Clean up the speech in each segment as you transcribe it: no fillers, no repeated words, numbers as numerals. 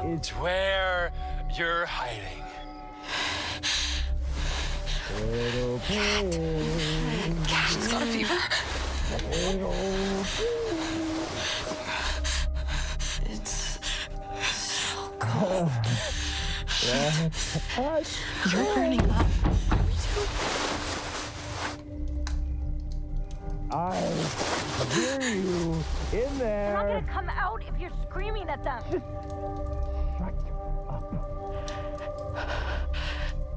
It's where you're hiding. She's got a fever. It's so cold. You're burning up. Are we too? I hear you in there. They're not gonna come out if you're screaming at them. Shut up.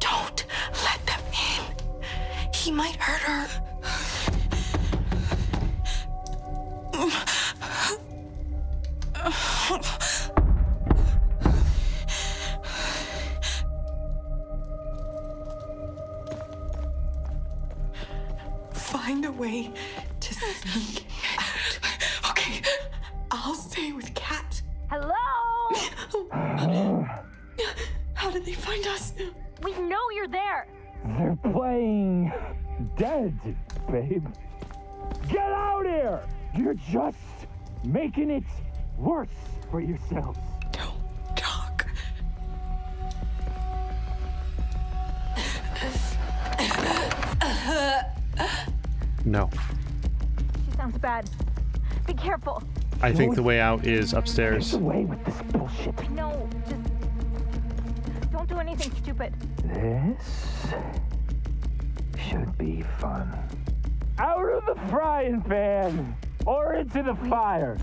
Don't let them in. He might hurt her. Find a way to sneak out. Okay, I'll stay with Kat. Hello? How did they find us? We know you're there. They're playing dead, babe. Get out here! You're just making it worse for yourselves. Don't talk. No. She sounds bad. Be careful. I think the way out is upstairs. Get away with this bullshit. No, just don't do anything stupid. This should be fun. Out of the frying pan or into the fire.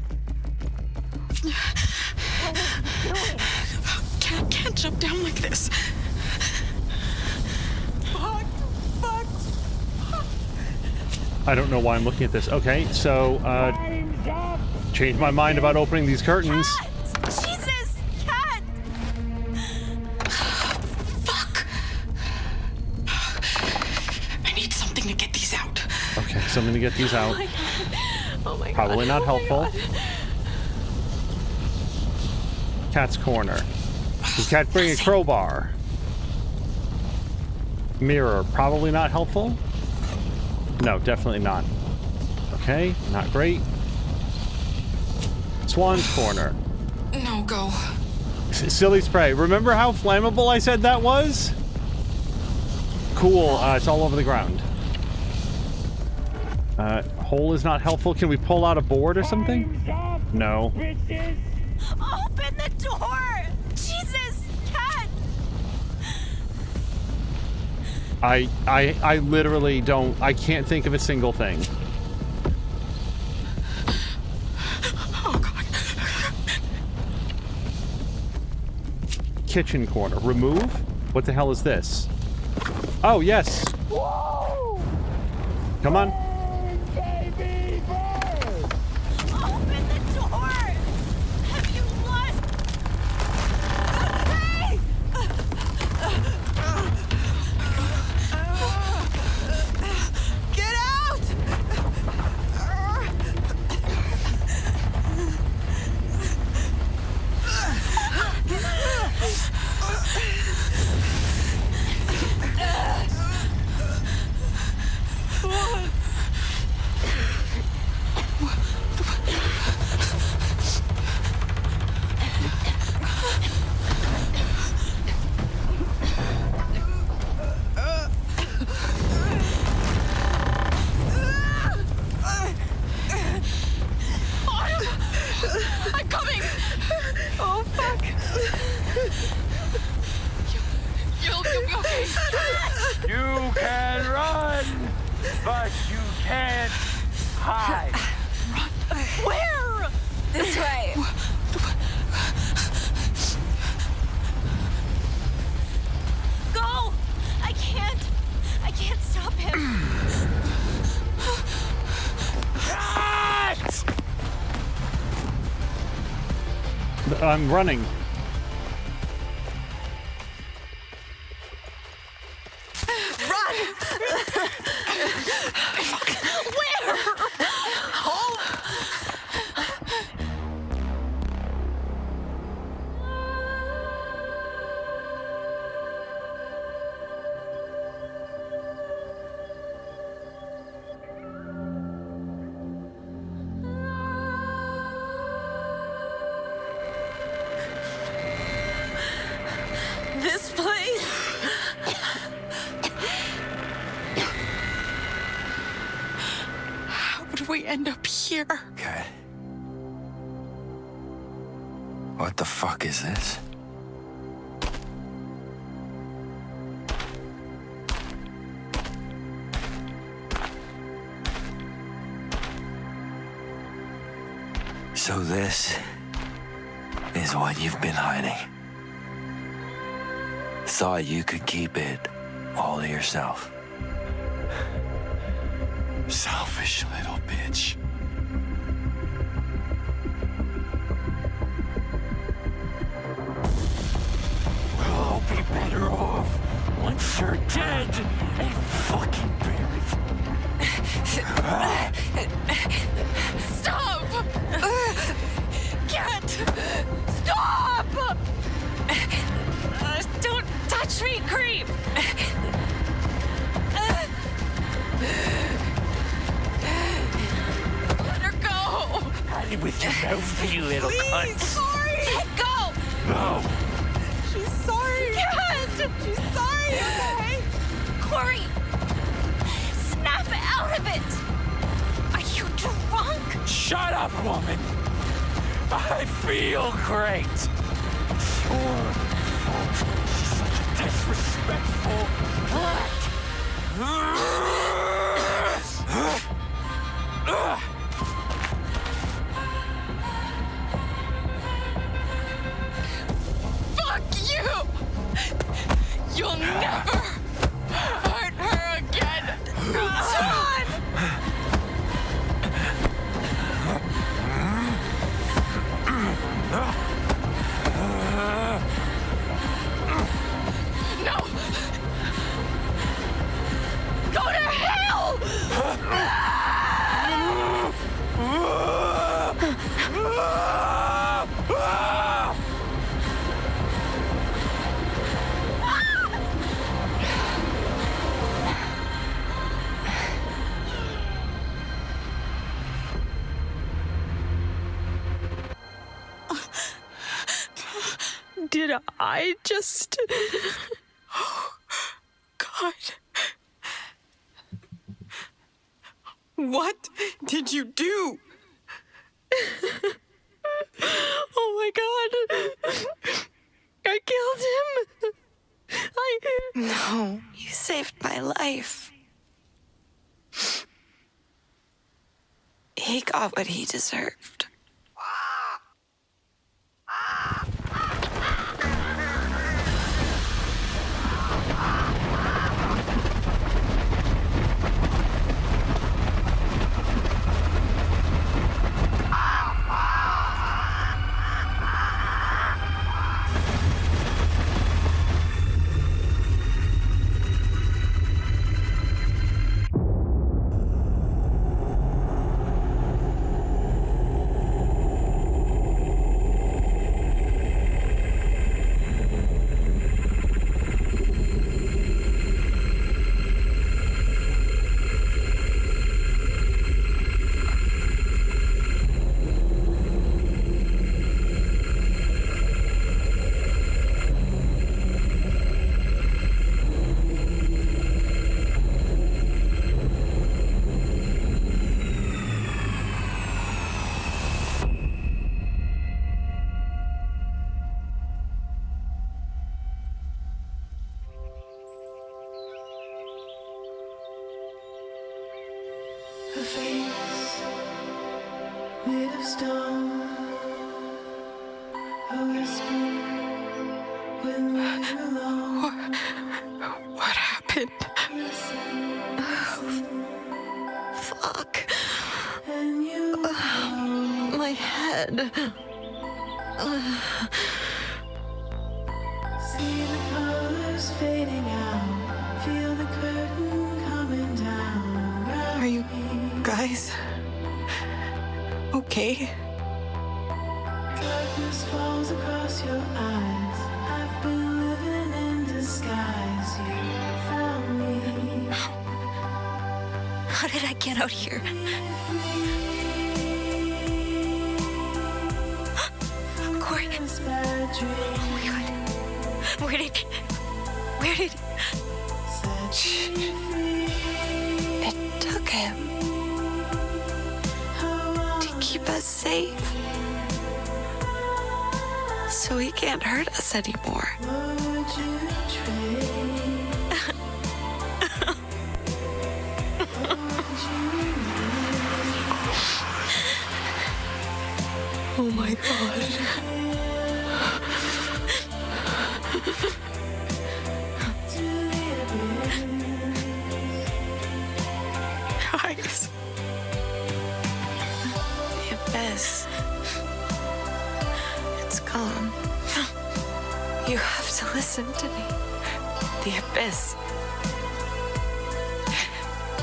What are you doing? Can't jump down like this. Fuck. I don't know why I'm looking at this. Okay, so, changed my mind about opening these curtains. Cat! Jesus! Cat! Fuck! I need something to get these out. Okay, something to get these out. Oh my god. Probably not helpful. God. Cat's corner. Does Cat bring a crowbar? Mirror, probably not helpful. No, definitely not. Okay, not great. Swan's corner. No, go. Silly spray. Remember how flammable I said that was? Cool, it's all over the ground. Hole is not helpful. Can we pull out a board or something? No. Open the door! Jesus! Cat! I literally don't, I can't think of a single thing. Oh god. Kitchen corner. Remove? What the hell is this? Oh, yes. Whoa! Come on. Baby bird! Open the door! Have you lost? Hey! Get out! I'm coming! Oh, fuck. You'll be okay. You can run, but you can't hide. Where? This way. Go! I can't stop him. I'm running. Run! Where? Home? end up here. Okay. What the fuck is this? So this is what you've been hiding. Thought you could keep it all to yourself. Selfish little bitch. We'll all be better off once you're dead and fucking buried. Stop! Cat! Stop! Don't touch me, creep! Let her go! Hide with your mouth, you little cunt. Sorry! Let go! No. She's sorry! Cat! She's sorry, okay? Corey! Snap out of it! Are you drunk? Shut up, woman. I feel great. Sure. She's such a disrespectful brat. Fuck you! You'll never hurt her again! John! No! Go to hell! Did I just... Oh, God. What did you do? Oh my God. I killed him. No, you saved my life. He got what he deserved. A face made of stone, a whisper when we're alone. What happened? Listen, Fuck. and you know. My head. See the colors fading out, feel the curtain coming down around Are you me. guys okay? Darkness falls across your eyes. I've been living in disguise. You found me. How did I get out here? Corey. This bad dream. Oh my God. Where did... Set me free. It took him. safe. So he can't hurt us anymore. Would you trade? Oh my God. Guys. The abyss. It's gone. You have to listen to me. The abyss.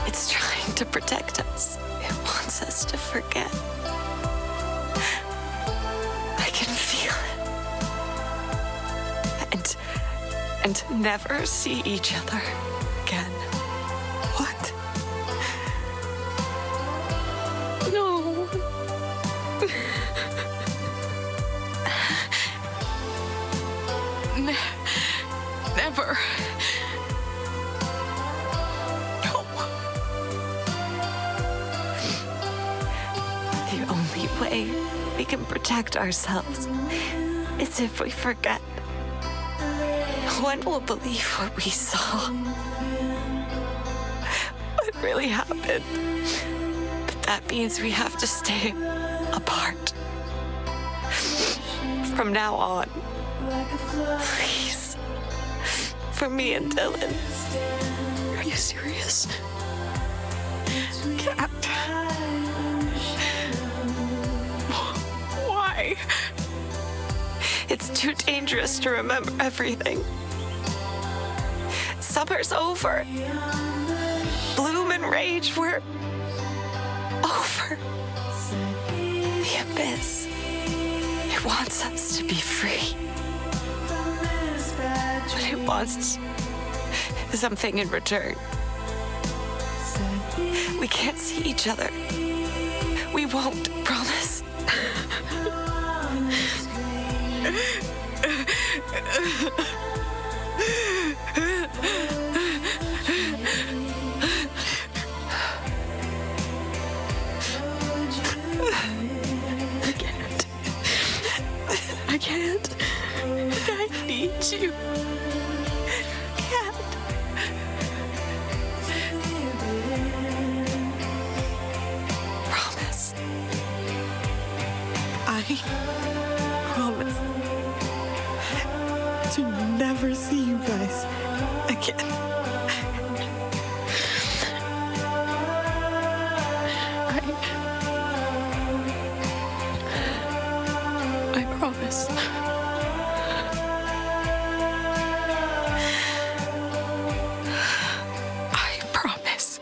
It's trying to protect us. It wants us to forget. I can feel it. And never see each other again. What? No. Never. No. The only way we can protect ourselves is if we forget. No one will believe what we saw. What really happened. But that means we have to stay apart. From now on. Please. For me and Dylan. Are you serious? Cat. Why? It's too dangerous to remember everything. Summer's over. Bloom and rage were over. The abyss. It wants us to be free. But it wants something in return. We can't see each other. We won't, promise. I can't. I need you. Can't. Promise. I promise to never see you guys again. I promise. I promise.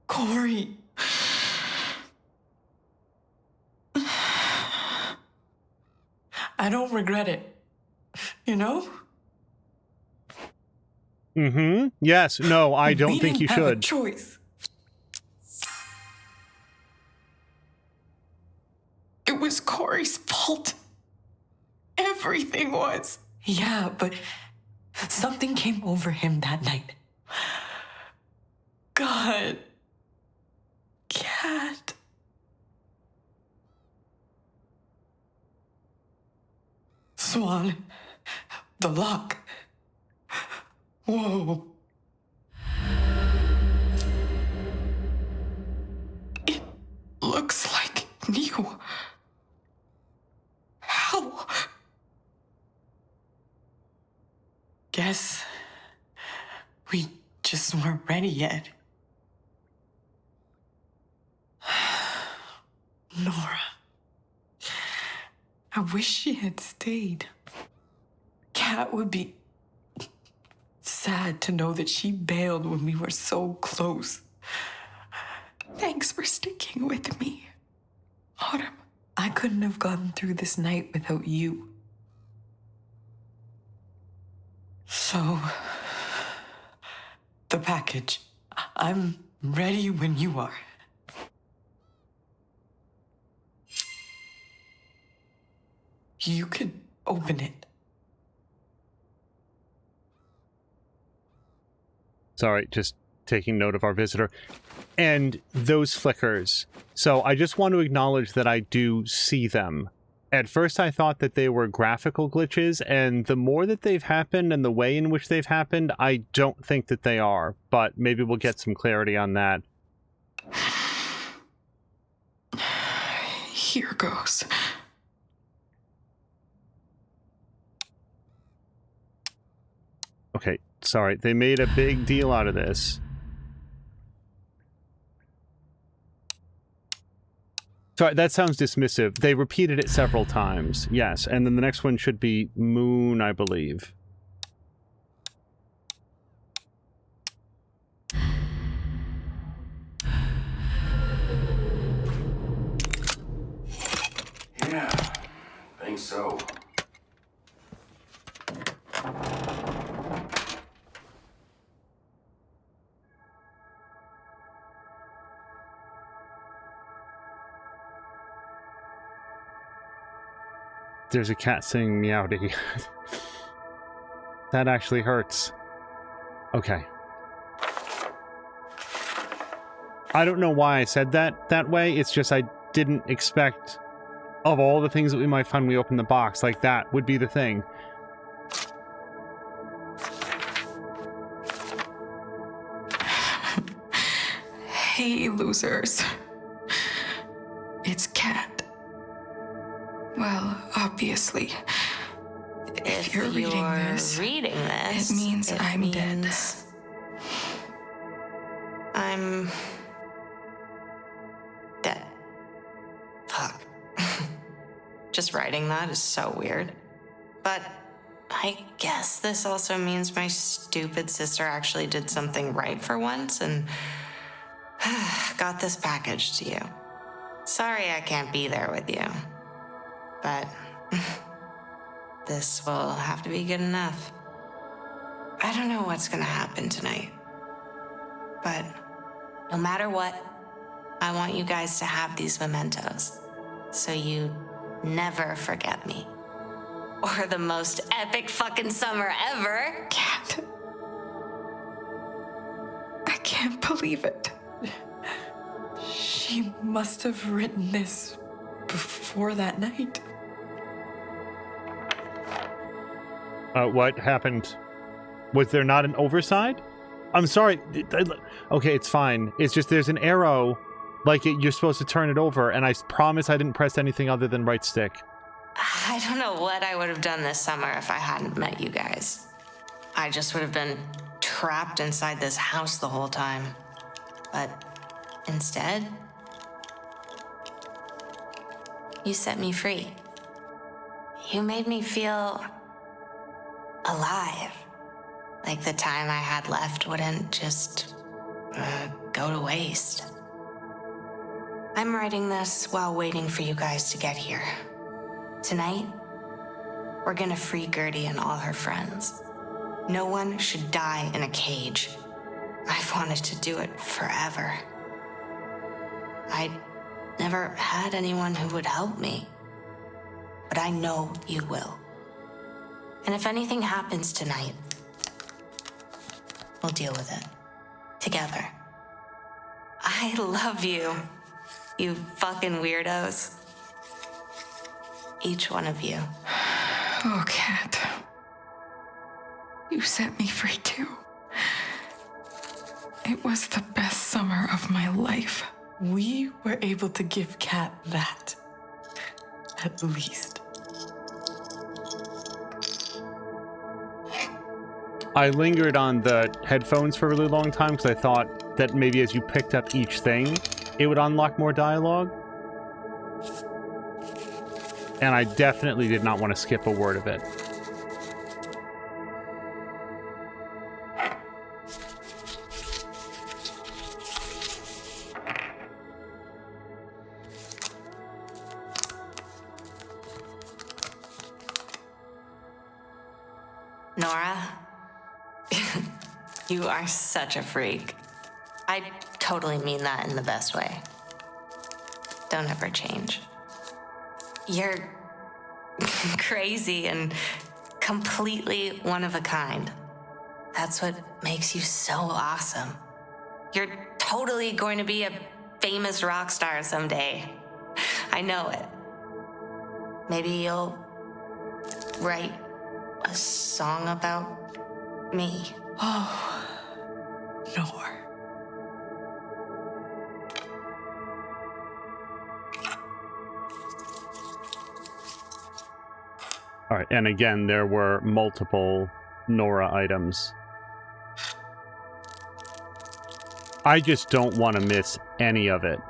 Corey. I don't regret it. You know? Mm-hmm. Yes. No, I don't think you We didn't have a should. choice. It was Corey's fault. Everything was. Yeah, but something came over him that night. God. Cat. Swan. The lock. Whoa. It looks like new. How? Guess we just weren't ready yet. Nora. I wish she had stayed. Kat would be sad to know that she bailed when we were so close. Thanks for sticking with me, Autumn. I couldn't have gotten through this night without you. So, the package. I'm ready when you are. You can open it. Sorry, just taking note of our visitor. And those flickers. So I just want to acknowledge that I do see them. At first I thought that they were graphical glitches, and the more that they've happened and the way in which they've happened, I don't think that they are. But maybe we'll get some clarity on that. Here goes. Okay, sorry. They made a big deal out of this. Sorry, that sounds dismissive. They repeated it several times. Yes, and then the next one should be Moon, I believe. Yeah, think so. There's a cat saying meowdy. That actually hurts. Okay. I don't know why I said that way. It's just I didn't expect, of all the things that we might find when we open the box, like that would be the thing. Hey, losers. It's Cat. Well, obviously. If you're reading this, it means I'm dead. I'm dead. Fuck. Just writing that is so weird. But I guess this also means my stupid sister actually did something right for once and got this package to you. Sorry I can't be there with you. But this will have to be good enough. I don't know what's gonna happen tonight. But no matter what, I want you guys to have these mementos. So you never forget me. Or the most epic fucking summer ever. Cat. I can't believe it. She must have written this before that night. What happened? Was there not an overside? I'm sorry. Okay, it's fine. It's just there's an arrow, like you're supposed to turn it over, and I promise I didn't press anything other than right stick. I don't know what I would have done this summer if I hadn't met you guys. I just would have been trapped inside this house the whole time. But instead, you set me free. You made me feel alive. Like the time I had left wouldn't just go to waste. I'm writing this while waiting for you guys to get here. Tonight, we're gonna free Gertie and all her friends. No one should die in a cage. I've wanted to do it forever. I never had anyone who would help me, but I know you will. And if anything happens tonight, we'll deal with it together. I love you, you fucking weirdos. Each one of you. Oh, Cat. You set me free too. It was the best summer of my life. We were able to give Cat that. At least. I lingered on the headphones for a really long time because I thought that maybe as you picked up each thing, it would unlock more dialogue. And I definitely did not want to skip a word of it. Nora, you are such a freak. I totally mean that in the best way. Don't ever change. You're crazy and completely one of a kind. That's what makes you so awesome. You're totally going to be a famous rock star someday. I know it. Maybe you'll write a song about me. Oh, Nor. All right, and again, there were multiple Nora items. I just don't want to miss any of it.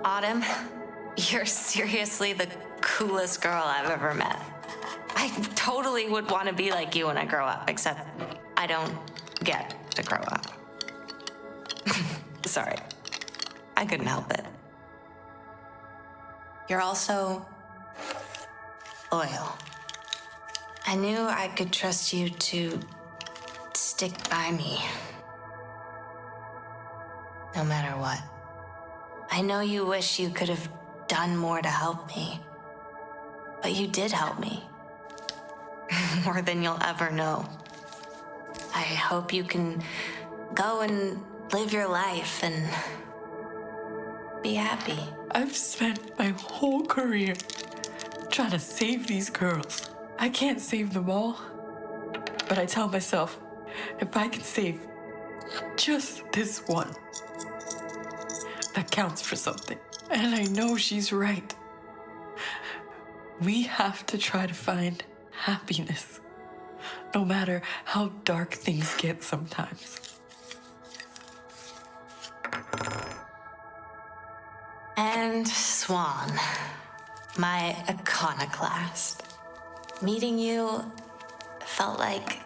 Autumn, you're seriously the coolest girl I've ever met. I totally would want to be like you when I grow up, except I don't get to grow up. Sorry. I couldn't help it. You're also loyal. I knew I could trust you to stick by me, no matter what. I know you wish you could have done more to help me, but you did help me. More than you'll ever know. I hope you can go and live your life and be happy. I've spent my whole career trying to save these girls. I can't save them all, but I tell myself, if I can save just this one, that counts for something. And I know she's right. We have to try to find happiness, no matter how dark things get sometimes. And Swan, my iconoclast. Meeting you felt like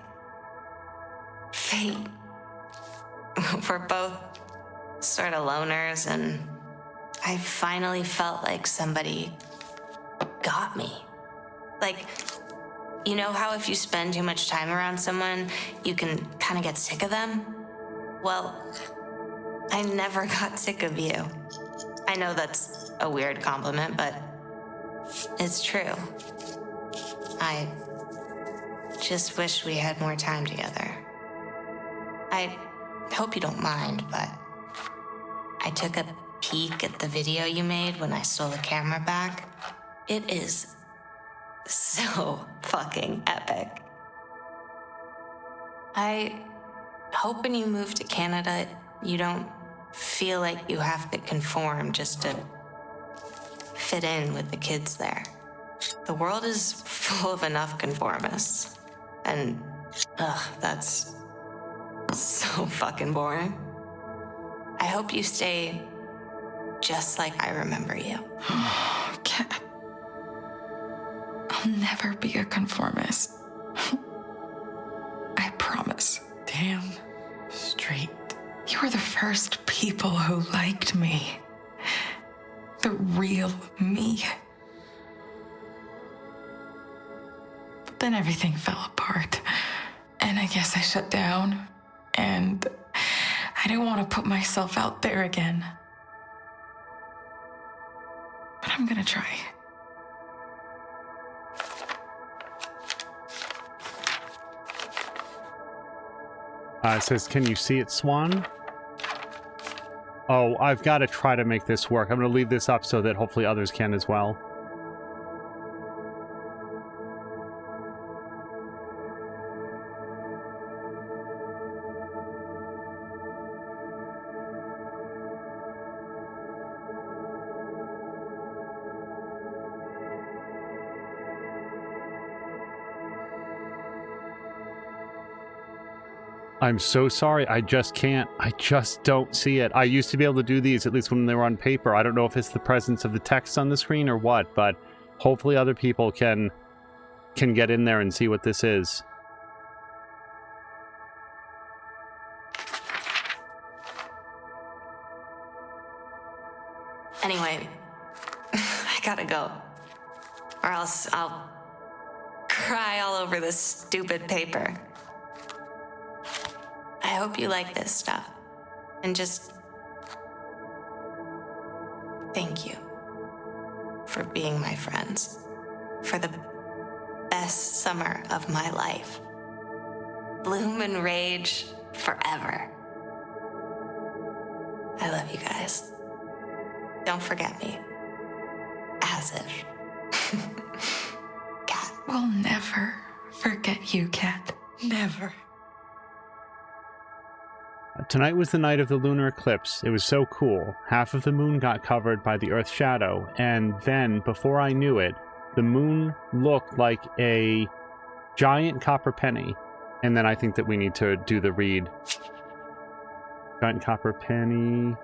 fate. We're both sort of loners, and I finally felt like somebody got me. Like, you know how if you spend too much time around someone, you can kind of get sick of them? Well, I never got sick of you. I know that's a weird compliment, but it's true. I just wish we had more time together. I hope you don't mind, but I took a peek at the video you made when I stole the camera back. It is so fucking epic. I hope when you move to Canada, you don't feel like you have to conform just to fit in with the kids there. The world is full of enough conformists. And, that's so fucking boring. I hope you stay just like I remember you. Cat. I'll never be a conformist. I promise. Damn straight. You were the first people who liked me. the real me. But then everything fell apart, and I guess I shut down, and I didn't want to put myself out there again. But I'm gonna try. It says, can you see it, Swan? Oh, I've got to try to make this work. I'm going to leave this up so that hopefully others can as well. I'm so sorry. I just can't. I just don't see it. I used to be able to do these, at least when they were on paper. I don't know if it's the presence of the text on the screen or what, but hopefully other people can get in there and see what this is. Anyway, I gotta go. Or else I'll cry all over this stupid paper. I hope you like this stuff. And just thank you for being my friends. For the best summer of my life. Bloom and rage forever. I love you guys. Don't forget me. As if. Cat. We'll never forget you, Cat. Never. Tonight was the night of the lunar eclipse. It was so cool. Half of the moon got covered by the Earth's shadow, and then, before I knew it, the moon looked like a giant copper penny. And then I think that we need to do the read. Giant copper penny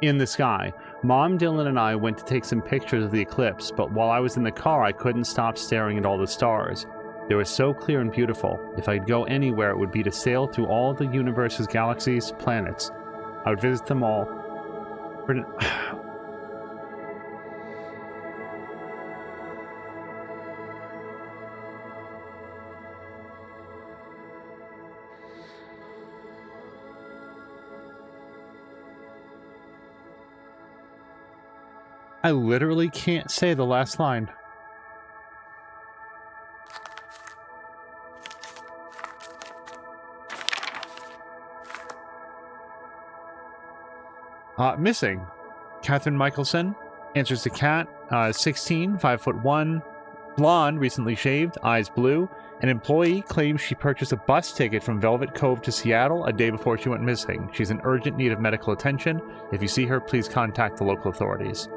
in the sky. Mom, Dylan, and I went to take some pictures of the eclipse, but while I was in the car, I couldn't stop staring at all the stars. They were so clear and beautiful. If I could go anywhere, it would be to sail through all the universe's galaxies, planets. I would visit them all. I literally can't say the last line. Missing. Catherine Michelson answers to Cat. 16, 5'1", blonde, recently shaved, eyes blue. An employee claims she purchased a bus ticket from Velvet Cove to Seattle a day before she went missing. She's in urgent need of medical attention. If you see her, please contact the local authorities.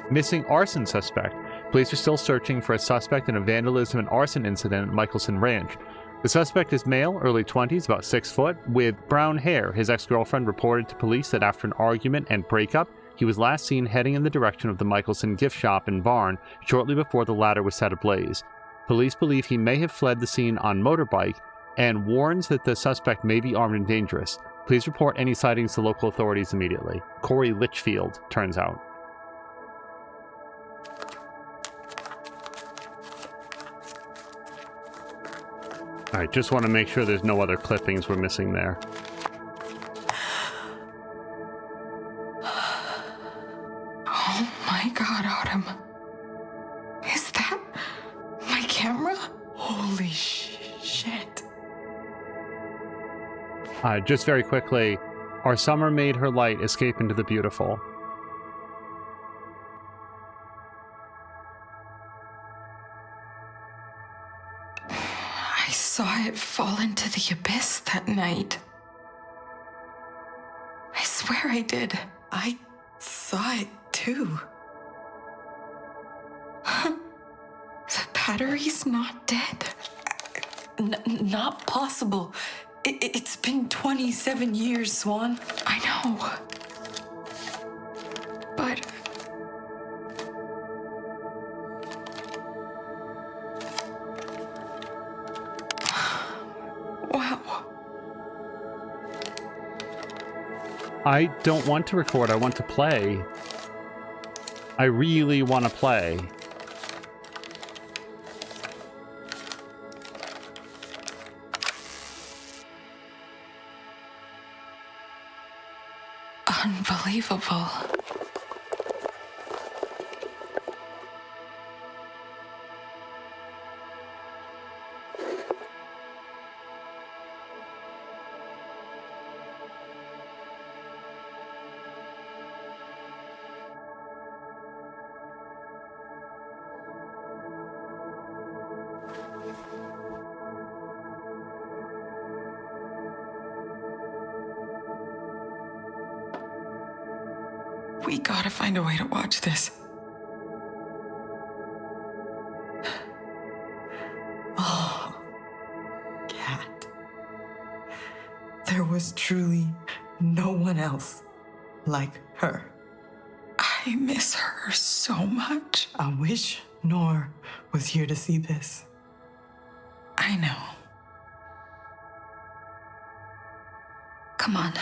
Missing arson suspect. Police are still searching for a suspect in a vandalism and arson incident at Michelson Ranch. The suspect is male, early 20s, about 6 foot, with brown hair. His ex-girlfriend reported to police that after an argument and breakup, he was last seen heading in the direction of the Michelson gift shop and barn shortly before the latter was set ablaze. Police believe he may have fled the scene on motorbike and warns that the suspect may be armed and dangerous. Please report any sightings to local authorities immediately. Corey Litchfield, turns out. I just want to make sure there's no other clippings we're missing there. Oh my god, Autumn. Is that my camera? Holy shit. Just very quickly, our summer made her light escape into the beautiful. I saw it fall into the abyss that night. I swear I did. I saw it too. The battery's not dead. Not possible. It's been 27 years, Swan. I know. But I don't want to record. I want to play. I really want to play. Unbelievable. We gotta find a way to watch this. Oh, Cat. There was truly no one else like her. I miss her so much. I wish Nor was here to see this. I know. Come on.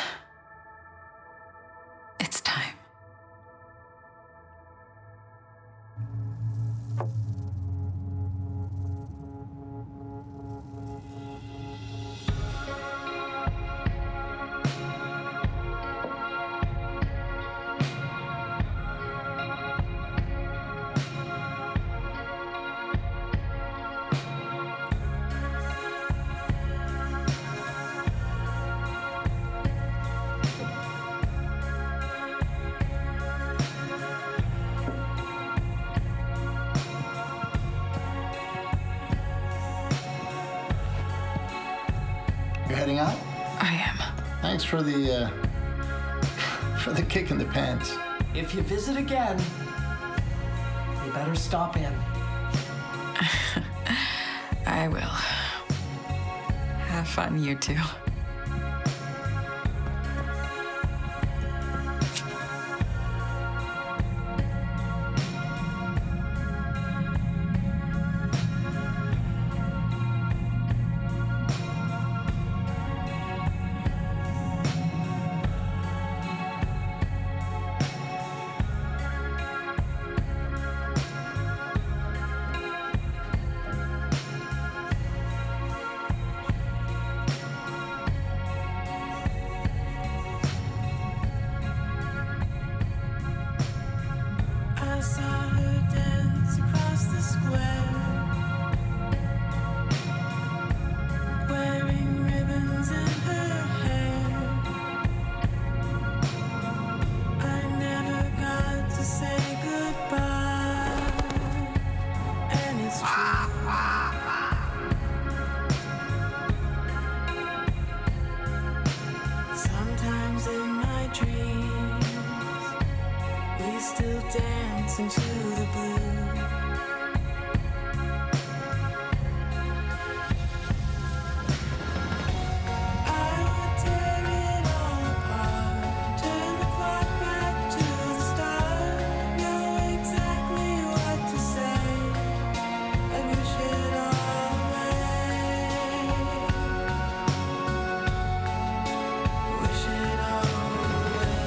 It's time. You're heading out? I am. Thanks for the kick in the pants. If you visit again, you better stop in. I will. Have fun, you two. I saw her dance across the square, wearing ribbons in her hair. I never got to say goodbye, and it's true. Sometimes in my dreams, we still dance into the blue. I would tear it all apart, turn the clock back to the start, know exactly what to say, and wish it all away. Wish it all away.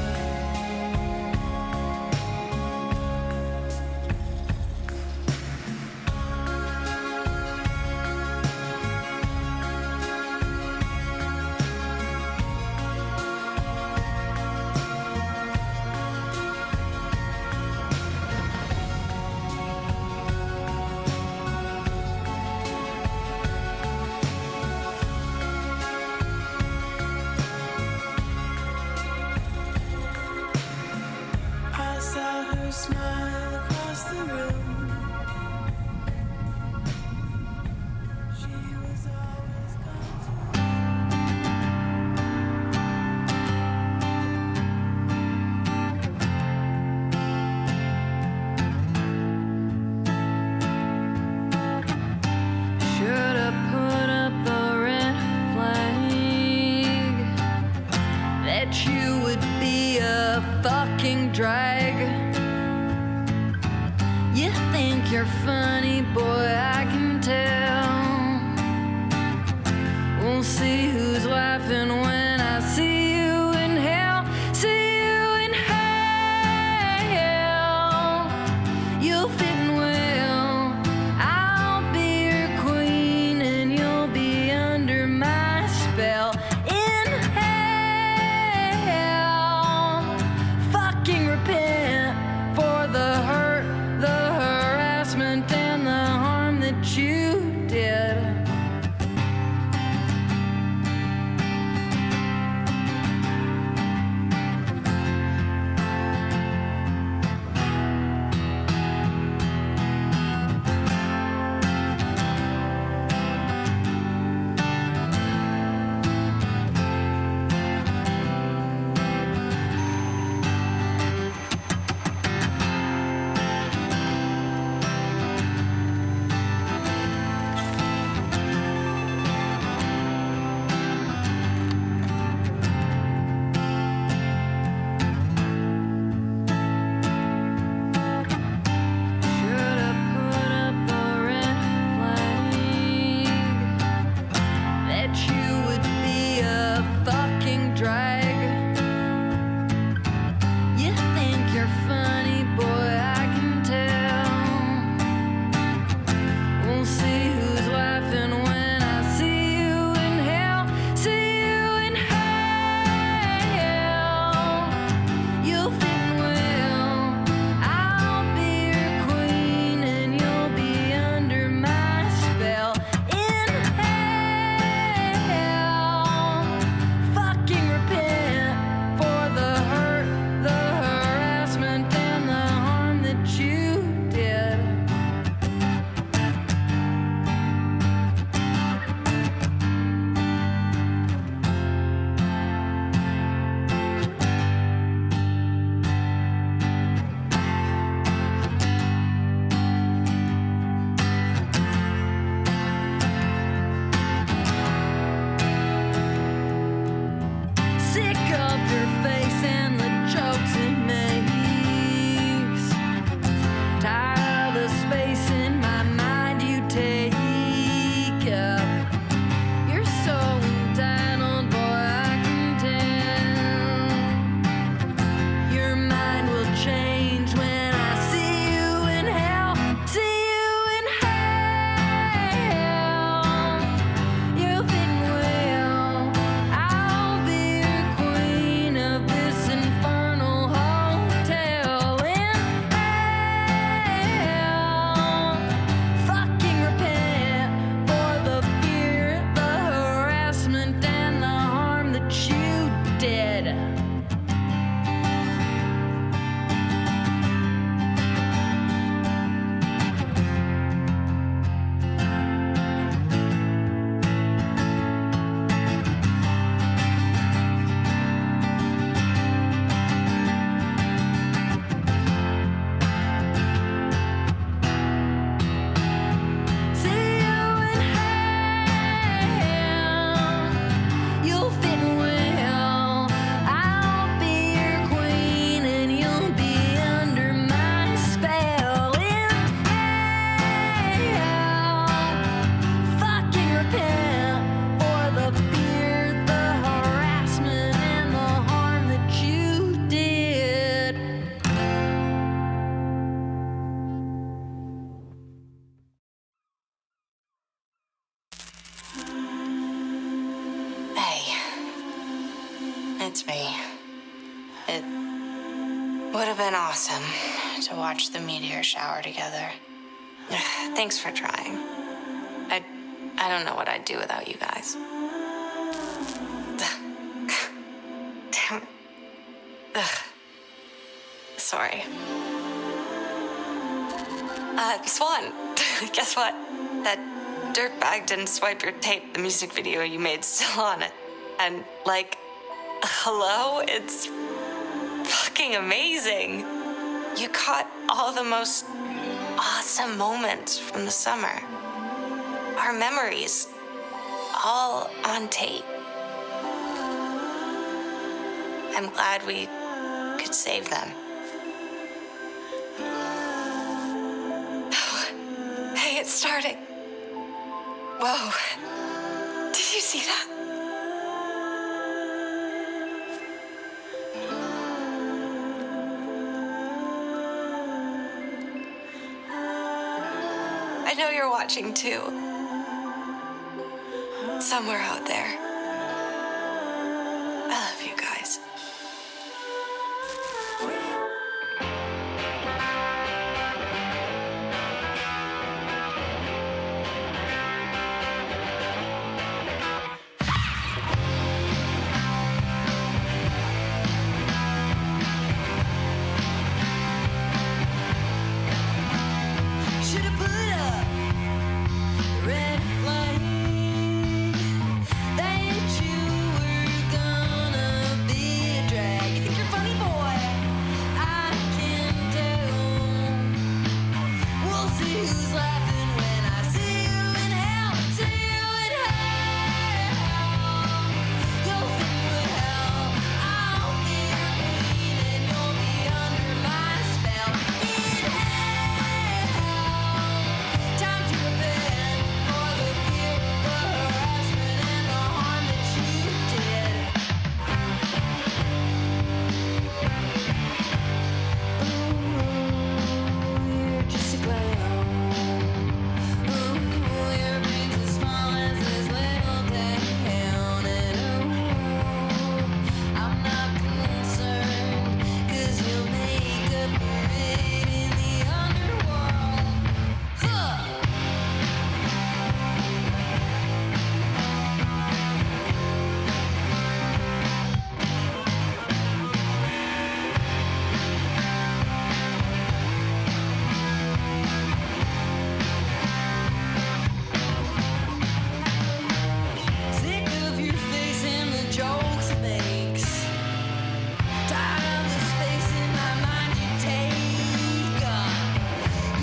I saw her smile across the room. She was always gone to Should've put up the red flag that you would be a fucking drag. You think you're funny, boy, I can tell. We'll see who's laughing when I see you in hell. See It's me. It would have been awesome to watch the meteor shower together. Thanks for trying. I don't know what I'd do without you guys. Damn. Ugh. Sorry. Swan, guess what? That dirtbag didn't swipe your tape. The music video you made still on it. And, like, hello? It's fucking amazing. You caught all the most awesome moments from the summer. Our memories, all on tape. I'm glad we could save them. Oh, hey, it's starting. Whoa. Did you see that? I know you're watching too. Somewhere out there. I love you guys. Should've put up the red flag that you were gonna be a drag. You think you're funny, boy? I can tell. We'll see who's laughing when I see you in hell. See you in hell. You'll think with hell. I'll be your queen and you'll be under my spell. In hell. Time to repent for the fear, the harassment, and the harm that you did. Ooh, you're just a clown. Ooh, your brain's as small as this little town. And ooh, I'm not concerned, 'cause you'll make a parade in the underworld. Huh. Sick of your face and the jokes it makes. Tired of the space in my mind you take up.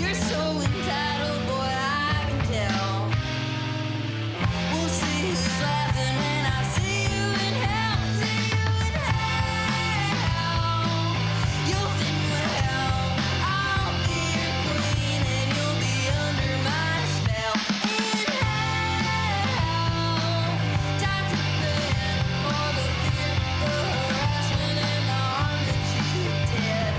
You're so entitled, boy, I can tell. We'll see who's laughing when I see you in hell. See you in hell. You'll think with hell. I'll be your queen and you'll be under my spell. In hell. Time to repent for the fear, the harassment, and the harm that you did.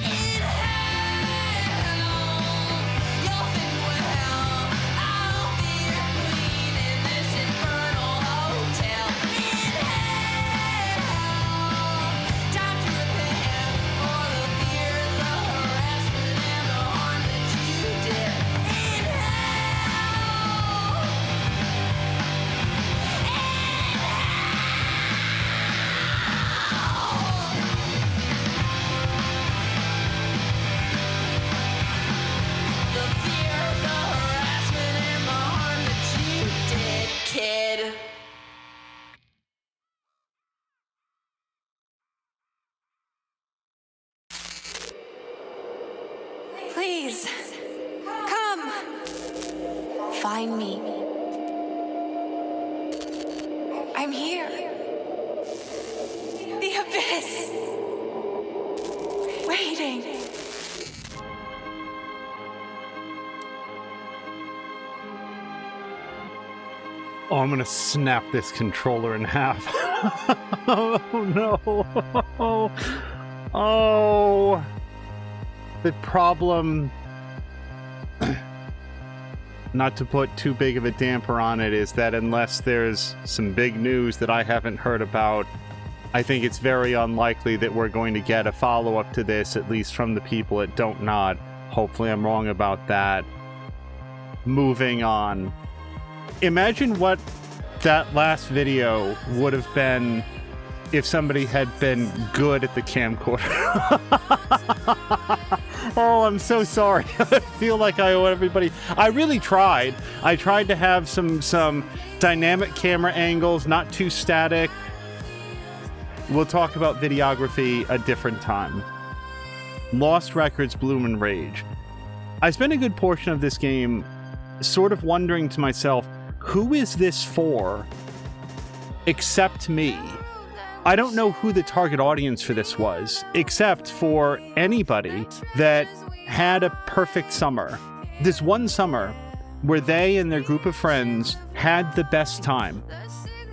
In hell. You'll think with hell. I'll be your queen in this infernal hotel. In hell. Time to repent for the fear, the harassment, and the harm that you did. In hell. The fear, the harassment, and the harm that you did, kid. Please, come. Find me. I'm here. The abyss. Waiting. Oh, I'm gonna snap this controller in half. Oh no. Oh. The problem, not to put too big of a damper on it, is that unless there's some big news that I haven't heard about, I think it's very unlikely that we're going to get a follow-up to this, at least from the people at Don't Nod. Hopefully I'm wrong about that. Moving on. Imagine what that last video would have been if somebody had been good at the camcorder. Oh, I'm so sorry. I feel like I owe everybody. I really tried. I tried to have some dynamic camera angles, not too static. We'll talk about videography a different time. Lost Records, Bloom and Rage. I spent a good portion of this game sort of wondering to myself, who is this for except me? I don't know who the target audience for this was, except for anybody that had a perfect summer. This one summer where they and their group of friends had the best time.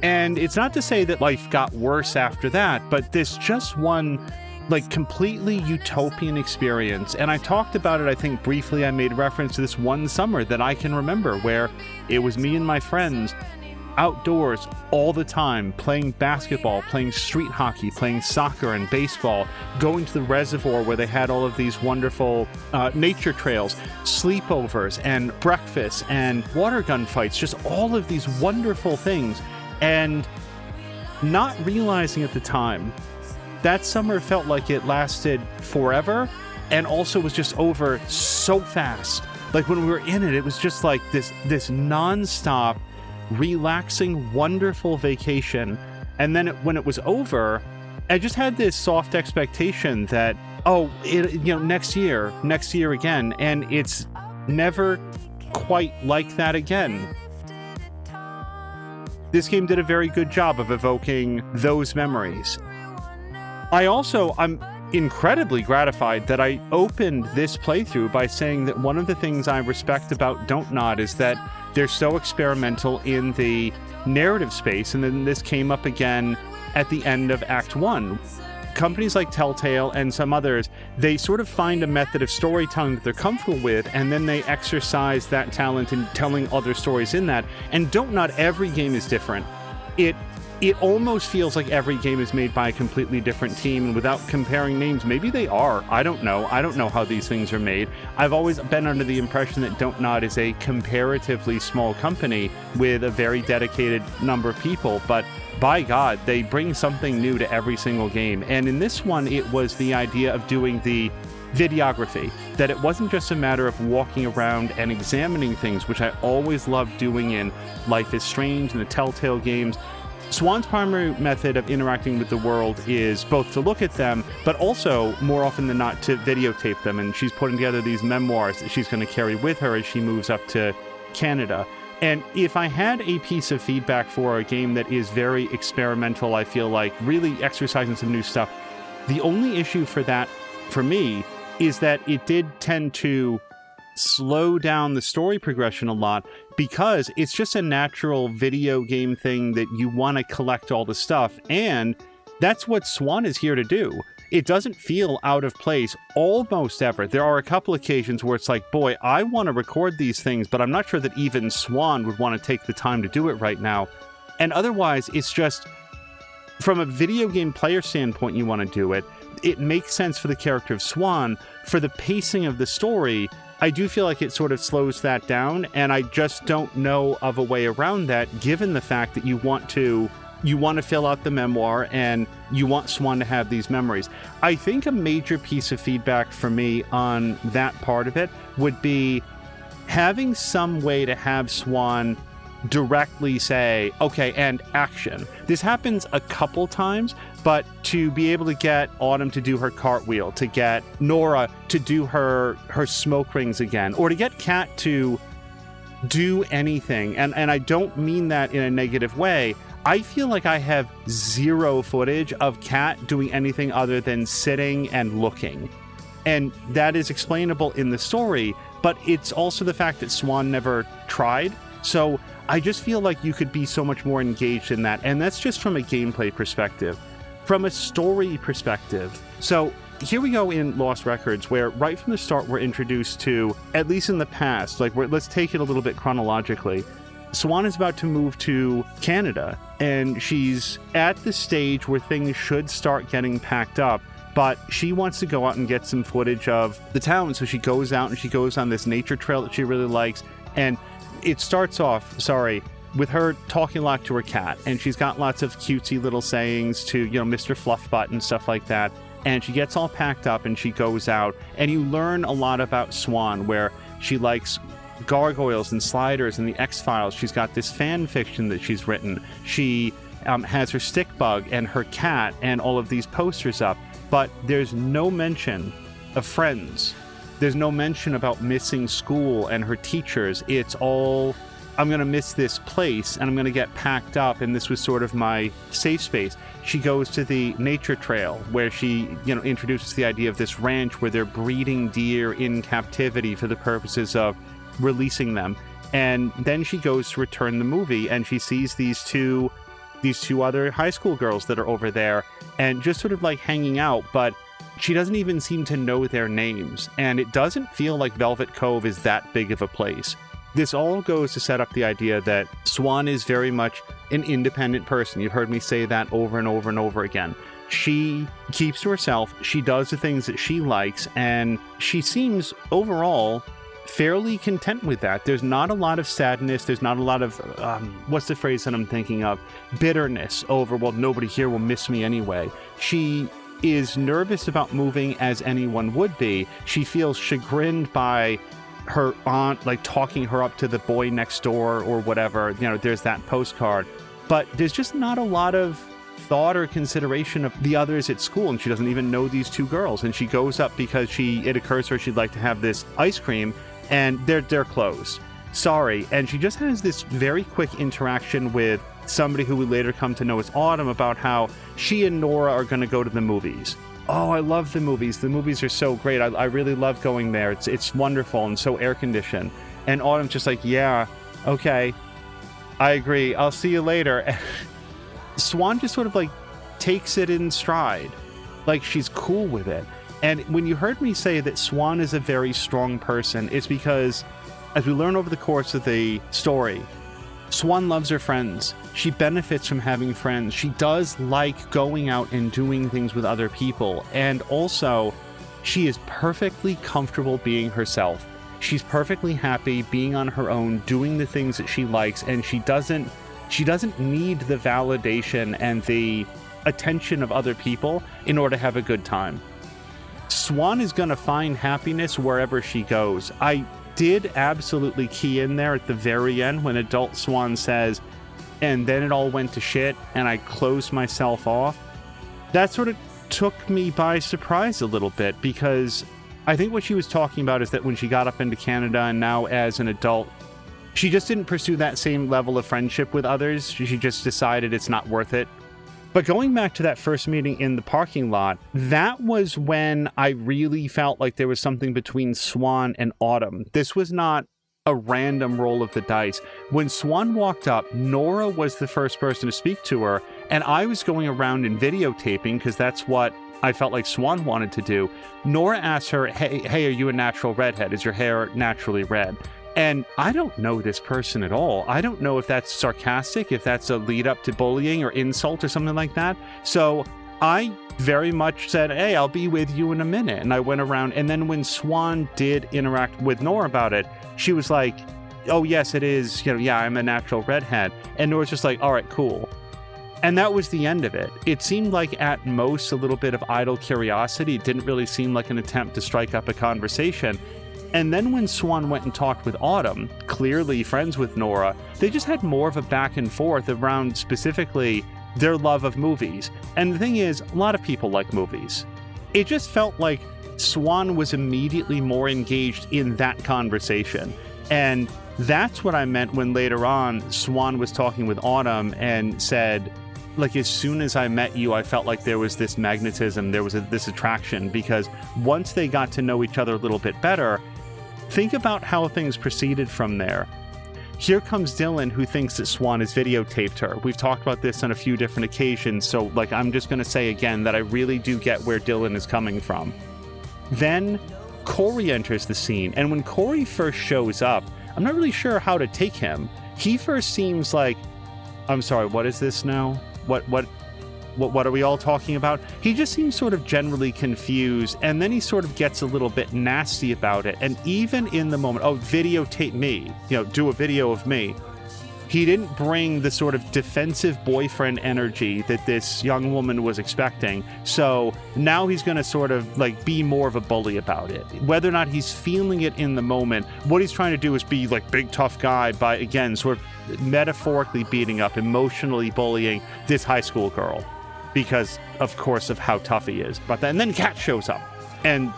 And it's not to say that life got worse after that, but this just one, like, completely utopian experience. And I talked about it, I think briefly. I made reference to this one summer that I can remember where it was me and my friends outdoors all the time, playing basketball, playing street hockey, playing soccer and baseball, going to the reservoir where they had all of these wonderful nature trails, sleepovers and breakfasts and water gun fights, just all of these wonderful things. And not realizing at the time, that summer felt like it lasted forever and also was just over so fast. Like when we were in it, it was just like this non-stop, relaxing, wonderful vacation. And then when it was over, I just had this soft expectation that, next year again, and it's never quite like that again. This game did a very good job of evoking those memories. I'm incredibly gratified that I opened this playthrough by saying that one of the things I respect about Don't Nod is that they're so experimental in the narrative space, and then this came up again at the end of Act 1. Companies like Telltale and some others, they sort of find a method of storytelling that they're comfortable with, and then they exercise that talent in telling other stories in that. And Don't Nod, every game is different. It almost feels like every game is made by a completely different team, and without comparing names, maybe they are. I don't know. I don't know how these things are made. I've always been under the impression that Don't Nod is a comparatively small company with a very dedicated number of people, but by God, they bring something new to every single game. And in this one, it was the idea of doing the videography, that it wasn't just a matter of walking around and examining things, which I always loved doing in Life is Strange and the Telltale games. Swan's primary method of interacting with the world is both to look at them, but also, more often than not, to videotape them. And she's putting together these memoirs that she's going to carry with her as she moves up to Canada. And if I had a piece of feedback for a game that is very experimental, I feel like really exercising some new stuff, the only issue for that, for me, is that it did tend to slow down the story progression a lot, because it's just a natural video game thing that you want to collect all the stuff, and that's what Swan is here to do. It doesn't feel out of place almost ever. There are a couple occasions where it's like, boy, I want to record these things, but I'm not sure that even Swan would want to take the time to do it right now. And otherwise, it's just, from a video game player standpoint, you want to do it. It makes sense for the character of Swan. For the pacing of the story, I do feel like it sort of slows that down, and I just don't know of a way around that, given the fact that you want to fill out the memoir and you want Swan to have these memories. I think a major piece of feedback for me on that part of it would be having some way to have Swan directly say, okay, and action. This happens a couple times, but to be able to get Autumn to do her cartwheel, to get Nora to do her smoke rings again, or to get Kat to do anything, and I don't mean that in a negative way, I feel like I have zero footage of Kat doing anything other than sitting and looking. And that is explainable in the story, but it's also the fact that Swan never tried. So I just feel like you could be so much more engaged in that. And that's just from a gameplay perspective. From a story perspective, so here we go in Lost Records, where right from the start we're introduced to, at least in the past, like let's take it a little bit chronologically. Swan is about to move to Canada, and she's at the stage where things should start getting packed up, but she wants to go out and get some footage of the town. So she goes out and she goes on this nature trail that she really likes, and it starts off, with her talking a lot to her cat, and she's got lots of cutesy little sayings to, Mr. Fluffbutt and stuff like that. And she gets all packed up and she goes out, and you learn a lot about Swan, where she likes gargoyles and sliders and the X-Files. She's got this fan fiction that she's written. She has her stick bug and her cat and all of these posters up, but there's no mention of friends. There's no mention about missing school and her teachers. It's all, I'm going to miss this place and I'm going to get packed up, and this was sort of my safe space. She goes to the nature trail where she, introduces the idea of this ranch where they're breeding deer in captivity for the purposes of releasing them. And then she goes to return the movie, and she sees these two other high school girls that are over there and just sort of like hanging out, but she doesn't even seem to know their names. And it doesn't feel like Velvet Cove is that big of a place. This all goes to set up the idea that Swan is very much an independent person. You've heard me say that over and over and over again. She keeps to herself, she does the things that she likes, and she seems overall fairly content with that. There's not a lot of sadness, there's not a lot of, what's the phrase that I'm thinking of? Bitterness over, well, nobody here will miss me anyway. She is nervous about moving, as anyone would be. She feels chagrined by her aunt, like, talking her up to the boy next door or whatever. There's that postcard. But there's just not a lot of thought or consideration of the others at school, and she doesn't even know these two girls. And she goes up because it occurs to her she'd like to have this ice cream, and they're closed. Sorry. And she just has this very quick interaction with somebody who we later come to know as Autumn about how she and Nora are going to go to the movies. Oh, I love the movies. The movies are so great. I really love going there. It's wonderful and so air-conditioned. And Autumn's just like, yeah, okay, I agree. I'll see you later. Swan just sort of like takes it in stride. Like, she's cool with it. And when you heard me say that Swan is a very strong person, it's because, as we learn over the course of the story, Swan loves her friends. She benefits from having friends. She does like going out and doing things with other people. And also, she is perfectly comfortable being herself. She's perfectly happy being on her own, doing the things that she likes, and she doesn't need the validation and the attention of other people in order to have a good time. Swan is going to find happiness wherever she goes. I did absolutely key in there at the very end when adult Swan says, and then it all went to shit and I closed myself off. That sort of took me by surprise a little bit, because I think what she was talking about is that when she got up into Canada and now as an adult, she just didn't pursue that same level of friendship with others. She just decided it's not worth it. But going back to that first meeting in the parking lot, that was when I really felt like there was something between Swan and Autumn. This was not a random roll of the dice. When Swan walked up, Nora was the first person to speak to her, and I was going around and videotaping because that's what I felt like Swan wanted to do. Nora asked her, hey, are you a natural redhead? Is your hair naturally red? And I don't know this person at all. I don't know if that's sarcastic, if that's a lead up to bullying or insult or something like that. So I very much said, hey, I'll be with you in a minute. And I went around. And then when Swan did interact with Nora about it, she was like, oh, yes, it is. Yeah, I'm a natural redhead. And Nora's just like, all right, cool. And that was the end of it. It seemed like at most a little bit of idle curiosity. It didn't really seem like an attempt to strike up a conversation. And then when Swan went and talked with Autumn, clearly friends with Nora, they just had more of a back and forth around specifically their love of movies. And the thing is, a lot of people like movies. It just felt like Swan was immediately more engaged in that conversation. And that's what I meant when later on Swan was talking with Autumn and said, like, as soon as I met you, I felt like there was this magnetism, there was this attraction, because once they got to know each other a little bit better, think about how things proceeded from there. here comes Dylan, who thinks that Swan has videotaped her. We've talked about this on a few different occasions, so like I'm just going to say again that I really do get where Dylan is coming from. Then Corey enters the scene, and when Corey first shows up, I'm not really sure how to take him. He first seems like, I'm sorry, what is this now? What are we all talking about? He just seems sort of generally confused, and then he sort of gets a little bit nasty about it. And even in the moment, oh, videotape me, do a video of me. He didn't bring the sort of defensive boyfriend energy that this young woman was expecting. So now he's going to sort of like be more of a bully about it. Whether or not he's feeling it in the moment, what he's trying to do is be like big tough guy by, again, sort of metaphorically beating up, emotionally bullying this high school girl because, of course, of how tough he is. But then Kat shows up and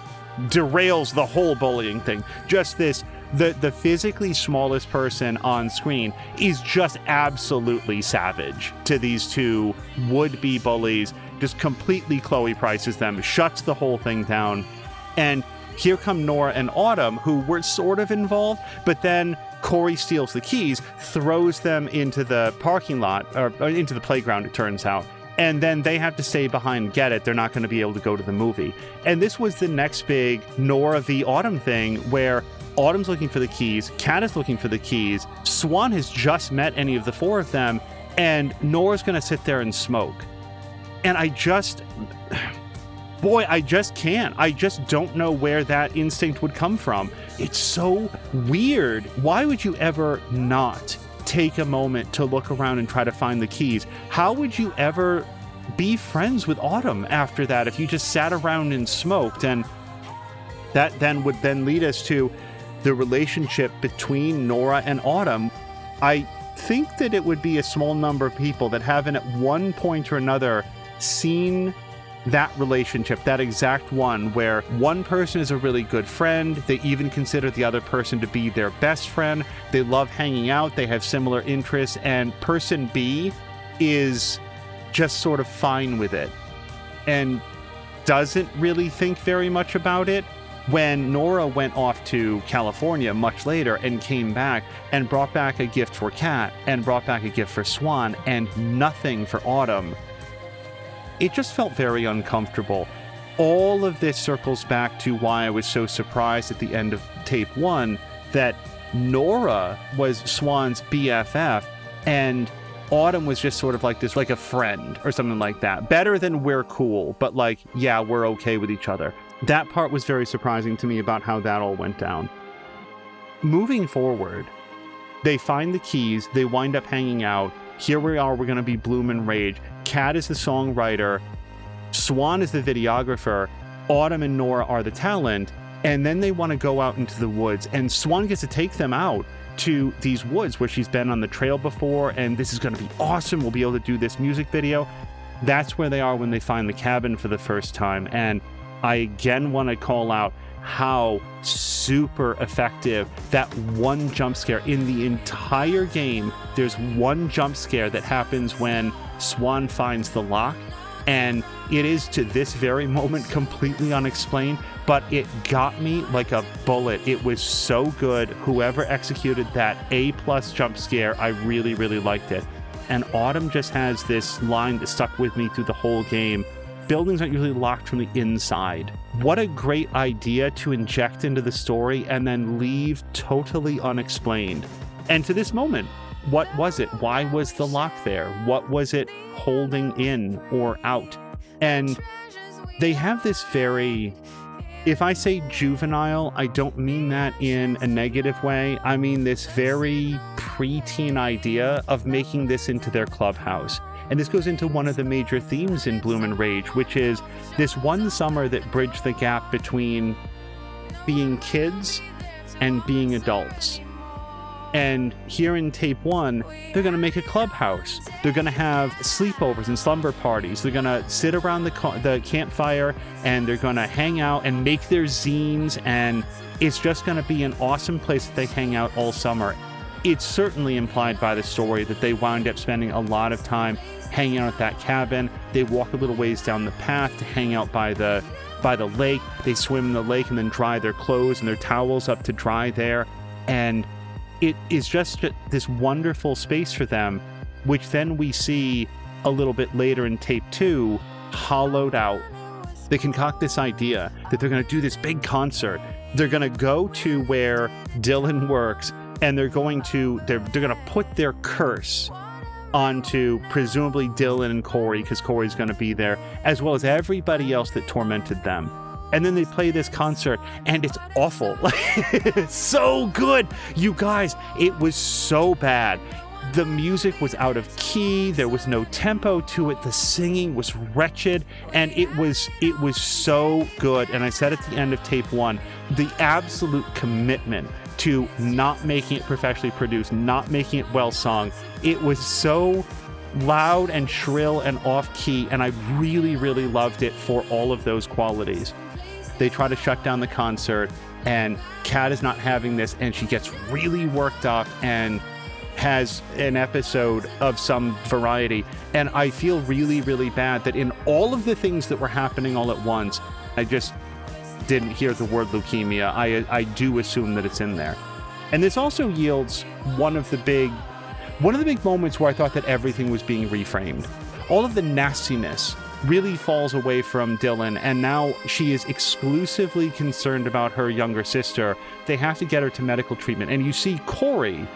derails the whole bullying thing. Just this. The physically smallest person on screen is just absolutely savage to these two would-be bullies, just completely Chloe Prices them, shuts the whole thing down. And here come Nora and Autumn, who were sort of involved, but then Corey steals the keys, throws them into the parking lot, or into the playground, it turns out. And then they have to stay behind and get it. They're not going to be able to go to the movie. And this was the next big Nora v. Autumn thing, where Autumn's looking for the keys, Kat is looking for the keys, Swan has just met any of the four of them, and Nora's gonna sit there and smoke. And I just can't. I just don't know where that instinct would come from. It's so weird. Why would you ever not take a moment to look around and try to find the keys? How would you ever be friends with Autumn after that if you just sat around and smoked? And that then would then lead us to the relationship between Nora and Autumn. I think that it would be a small number of people that haven't at one point or another seen that relationship, that exact one, where one person is a really good friend, they even consider the other person to be their best friend, they love hanging out, they have similar interests, and person B is just sort of fine with it and doesn't really think very much about it. When Nora went off to California much later and came back and brought back a gift for Kat and brought back a gift for Swan and nothing for Autumn, it just felt very uncomfortable. All of this circles back to why I was so surprised at the end of tape 1 that Nora was Swan's BFF and Autumn was just sort of like this, like a friend or something like that. Better than we're cool, but like, yeah, we're okay with each other. That part was very surprising to me about how that all went down. Moving forward, they find the keys, they wind up hanging out. Here we are, we're going to be Bloom and Rage. Kat is the songwriter, Swan is the videographer, Autumn and Nora are the talent, and then they want to go out into the woods, and Swan gets to take them out to these woods where she's been on the trail before, and this is going to be awesome, we'll be able to do this music video. That's where they are when they find the cabin for the first time, and I again want to call out how super effective that one jump scare in the entire game. There's one jump scare that happens when Swan finds the lock, and it is to this very moment completely unexplained, but it got me like a bullet. It was so good. Whoever executed that A+ jump scare, I really, really liked it. And Autumn just has this line that stuck with me through the whole game. Buildings aren't usually locked from the inside. What a great idea to inject into the story and then leave totally unexplained. And to this moment, what was it? Why was the lock there? What was it holding in or out? And they have this very, if I say juvenile, I don't mean that in a negative way. I mean this very preteen idea of making this into their clubhouse. And this goes into one of the major themes in Bloom and Rage, which is this one summer that bridged the gap between being kids and being adults. And here in tape 1, they're going to make a clubhouse. They're going to have sleepovers and slumber parties. They're going to sit around the campfire and they're going to hang out and make their zines. And it's just going to be an awesome place that they hang out all summer. It's certainly implied by the story that they wound up spending a lot of time hanging out at that cabin. They walk a little ways down the path to hang out by the lake. They swim in the lake and then dry their clothes and their towels up to dry there. And it is just this wonderful space for them, which then we see a little bit later in tape 2, hollowed out. They concoct this idea that they're going to do this big concert. They're going to go to where Dylan works, and they're going to put their curse onto presumably Dylan and Corey, because Corey's going to be there, as well as everybody else that tormented them. And then they play this concert, and it's awful. It's so good. You guys, it was so bad. The music was out of key. There was no tempo to it. The singing was wretched, and it was so good. And I said at the end of tape 1, the absolute commitment to not making it professionally produced, not making it well sung. It was so loud and shrill and off key, and I really, really loved it for all of those qualities. They try to shut down the concert, and Kat is not having this, and she gets really worked up and has an episode of some variety. And I feel really, really bad that in all of the things that were happening all at once, I just didn't hear the word leukemia. I do assume that it's in there. And this also yields one of the big moments where I thought that everything was being reframed. All of the nastiness really falls away from Dylan, and now she is exclusively concerned about her younger sister. They have to get her to medical treatment. And you see Corey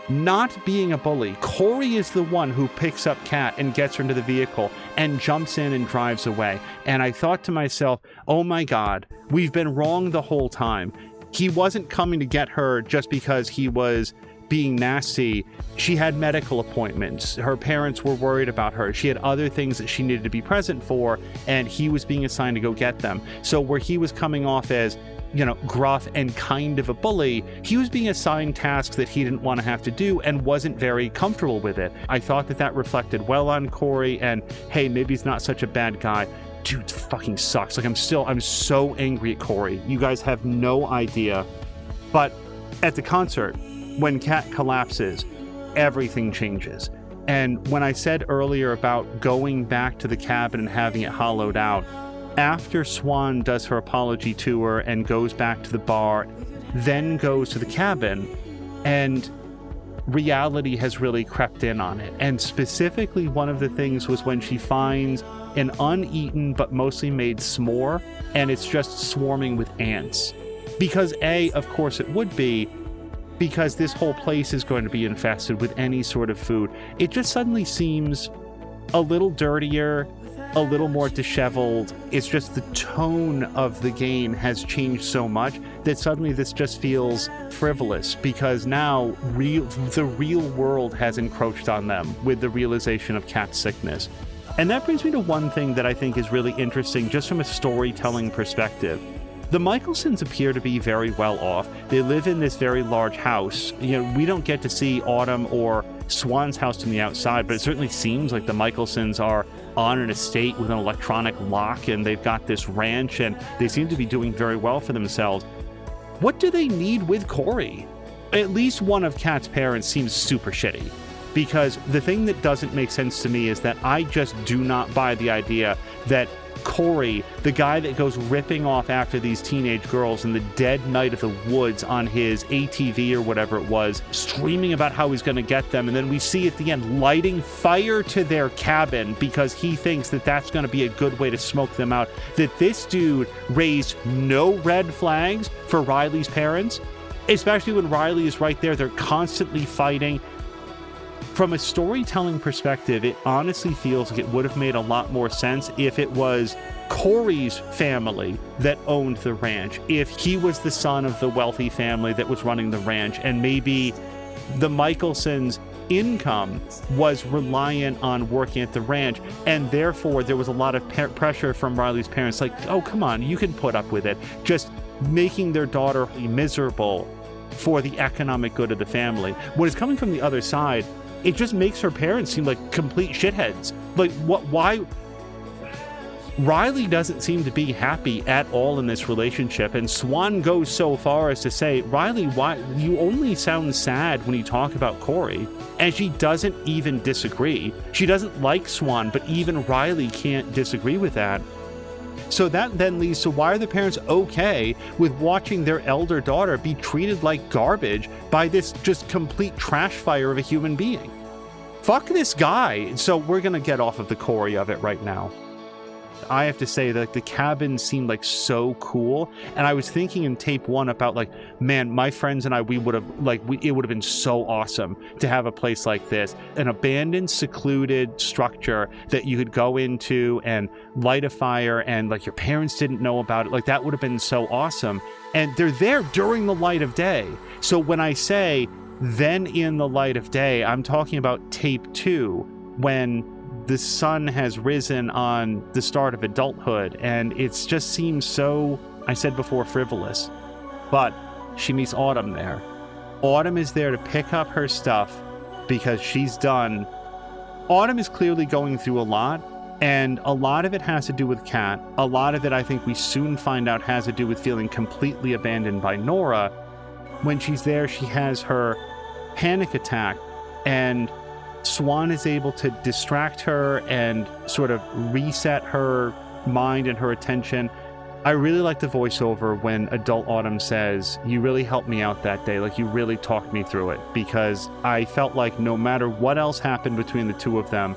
not being a bully. Corey is the one who picks up Kat and gets her into the vehicle and jumps in and drives away. And I thought to myself, oh my God, we've been wrong the whole time. He wasn't coming to get her just because he was being nasty. She had medical appointments. Her parents were worried about her. She had other things that she needed to be present for, and he was being assigned to go get them. So where he was coming off as, gruff and kind of a bully, he was being assigned tasks that he didn't want to have to do and wasn't very comfortable with it. I thought that reflected well on Corey, and hey, maybe he's not such a bad guy. Dude fucking sucks. Like, I'm so angry at Corey. You guys have no idea. But at the concert, when Kat collapses, everything changes. And when I said earlier about going back to the cabin and having it hollowed out, after Swan does her apology tour and goes back to the bar, then goes to the cabin, and reality has really crept in on it. And specifically, one of the things was when she finds an uneaten but mostly made s'more, and it's just swarming with ants. Because of course it would be, because this whole place is going to be infested with any sort of food. It just suddenly seems a little dirtier, a little more disheveled. It's just the tone of the game has changed so much that suddenly this just feels frivolous, because now the real world has encroached on them with the realization of Kat's sickness. And that brings me to one thing that I think is really interesting just from a storytelling perspective. The Michelsons appear to be very well off. They live in this very large house. We don't get to see Autumn or Swan's house from the outside, but it certainly seems like the Michelsons are on an estate with an electronic lock, and they've got this ranch, and they seem to be doing very well for themselves. What do they need with Corey? At least one of Kat's parents seems super shitty, because the thing that doesn't make sense to me is that I just do not buy the idea that Corey, the guy that goes ripping off after these teenage girls in the dead night of the woods on his ATV or whatever it was, screaming about how he's going to get them, and then we see at the end lighting fire to their cabin because he thinks that that's going to be a good way to smoke them out, that this dude raised no red flags for Riley's parents, especially when Riley is right there. They're constantly fighting. From a storytelling perspective, it honestly feels like it would have made a lot more sense if it was Corey's family that owned the ranch, if he was the son of the wealthy family that was running the ranch, and maybe the Michelsons' income was reliant on working at the ranch, and therefore there was a lot of pressure from Riley's parents, like, oh, come on, you can put up with it, just making their daughter miserable for the economic good of the family. When it's coming from the other side, it just makes her parents seem like complete shitheads. Like, why? Riley doesn't seem to be happy at all in this relationship, and Swan goes so far as to say, Riley, why? You only sound sad when you talk about Corey. And she doesn't even disagree. She doesn't like Swan, but even Riley can't disagree with that. So that then leads to, why are the parents okay with watching their elder daughter be treated like garbage by this just complete trash fire of a human being? Fuck this guy. So we're going to get off of the Corey of it right now. I have to say that the cabin seemed like so cool, and I was thinking in tape 1 about like, man, my friends and I, we would have like, it would have been so awesome to have a place like this, an abandoned, secluded structure that you could go into and light a fire, and like your parents didn't know about it. Like that would have been so awesome. And they're there during the light of day. So when I say then in the light of day, I'm talking about tape 2, when the sun has risen on the start of adulthood, and it just seems so, I said before, frivolous. But she meets Autumn there. Autumn is there to pick up her stuff because she's done. Autumn is clearly going through a lot, and a lot of it has to do with Kat. A lot of it, I think we soon find out, has to do with feeling completely abandoned by Nora. When she's there, she has her panic attack, and Swan is able to distract her and sort of reset her mind and her attention. I really like the voiceover when adult Autumn says, "You really helped me out that day, like you really talked me through it," because I felt like no matter what else happened between the two of them,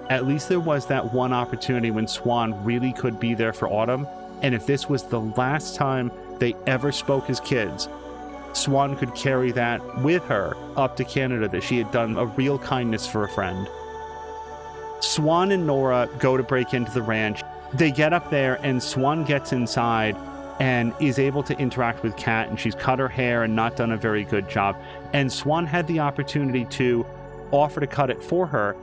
at least there was that one opportunity when Swan really could be there for Autumn. And if this was the last time they ever spoke as kids, Swan could carry that with her up to Canada, that she had done a real kindness for a friend. Swan and Nora go to break into the ranch. They get up there, and Swan gets inside and is able to interact with Kat, and she's cut her hair and not done a very good job. And Swan had the opportunity to offer to cut it for her.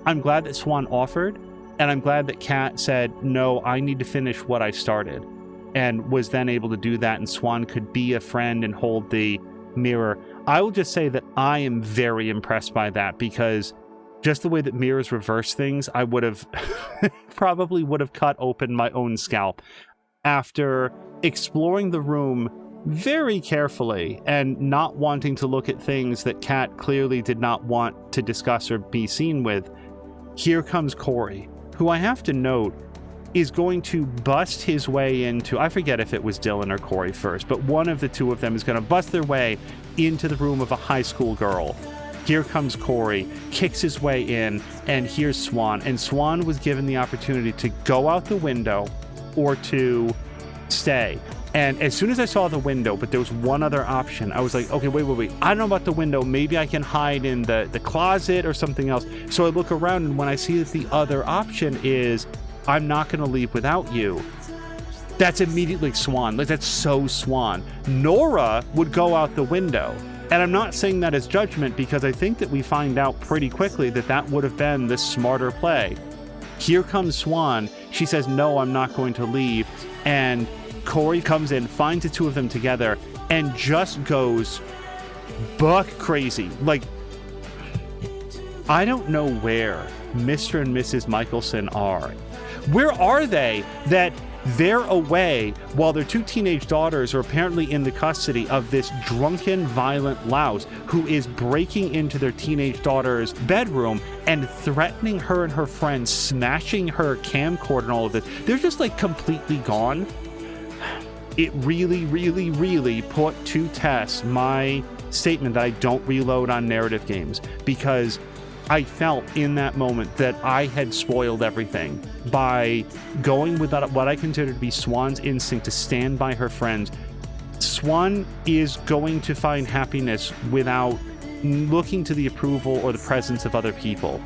I'm glad that Swan offered, and I'm glad that Kat said, "No, I need to finish what I started," and was then able to do that, and Swan could be a friend and hold the mirror. I will just say that I am very impressed by that, because just the way that mirrors reverse things, I would have probably would have cut open my own scalp. After exploring the room very carefully and not wanting to look at things that Kat clearly did not want to discuss or be seen with, here comes Corey, who I have to note is going to bust his way into, I forget if it was Dylan or Corey first, but one of the two of them is going to bust their way into the room of a high school girl. Here comes Corey, kicks his way in, and here's Swan. And Swan was given the opportunity to go out the window or to stay. And as soon as I saw the window, but there was one other option, I was like, okay, wait. I don't know about the window. Maybe I can hide in the closet or something else. So I look around, and when I see that the other option is, I'm not going to leave without you, that's immediately Swan. Like, that's so Swan. Nora would go out the window. And I'm not saying that as judgment, because I think that we find out pretty quickly that that would have been the smarter play. Here comes Swan. She says, no, I'm not going to leave. And Corey comes in, finds the two of them together, and just goes buck crazy. Like, I don't know where Mr. and Mrs. Michelson are. Where are they that they're away while their two teenage daughters are apparently in the custody of this drunken, violent louse who is breaking into their teenage daughter's bedroom and threatening her and her friends, smashing her camcorder and all of this? They're just like completely gone. It really, really, really put to test my statement that I don't reload on narrative games, because I felt in that moment that I had spoiled everything by going with what I consider to be Swan's instinct to stand by her friends. Swan is going to find happiness without looking to the approval or the presence of other people.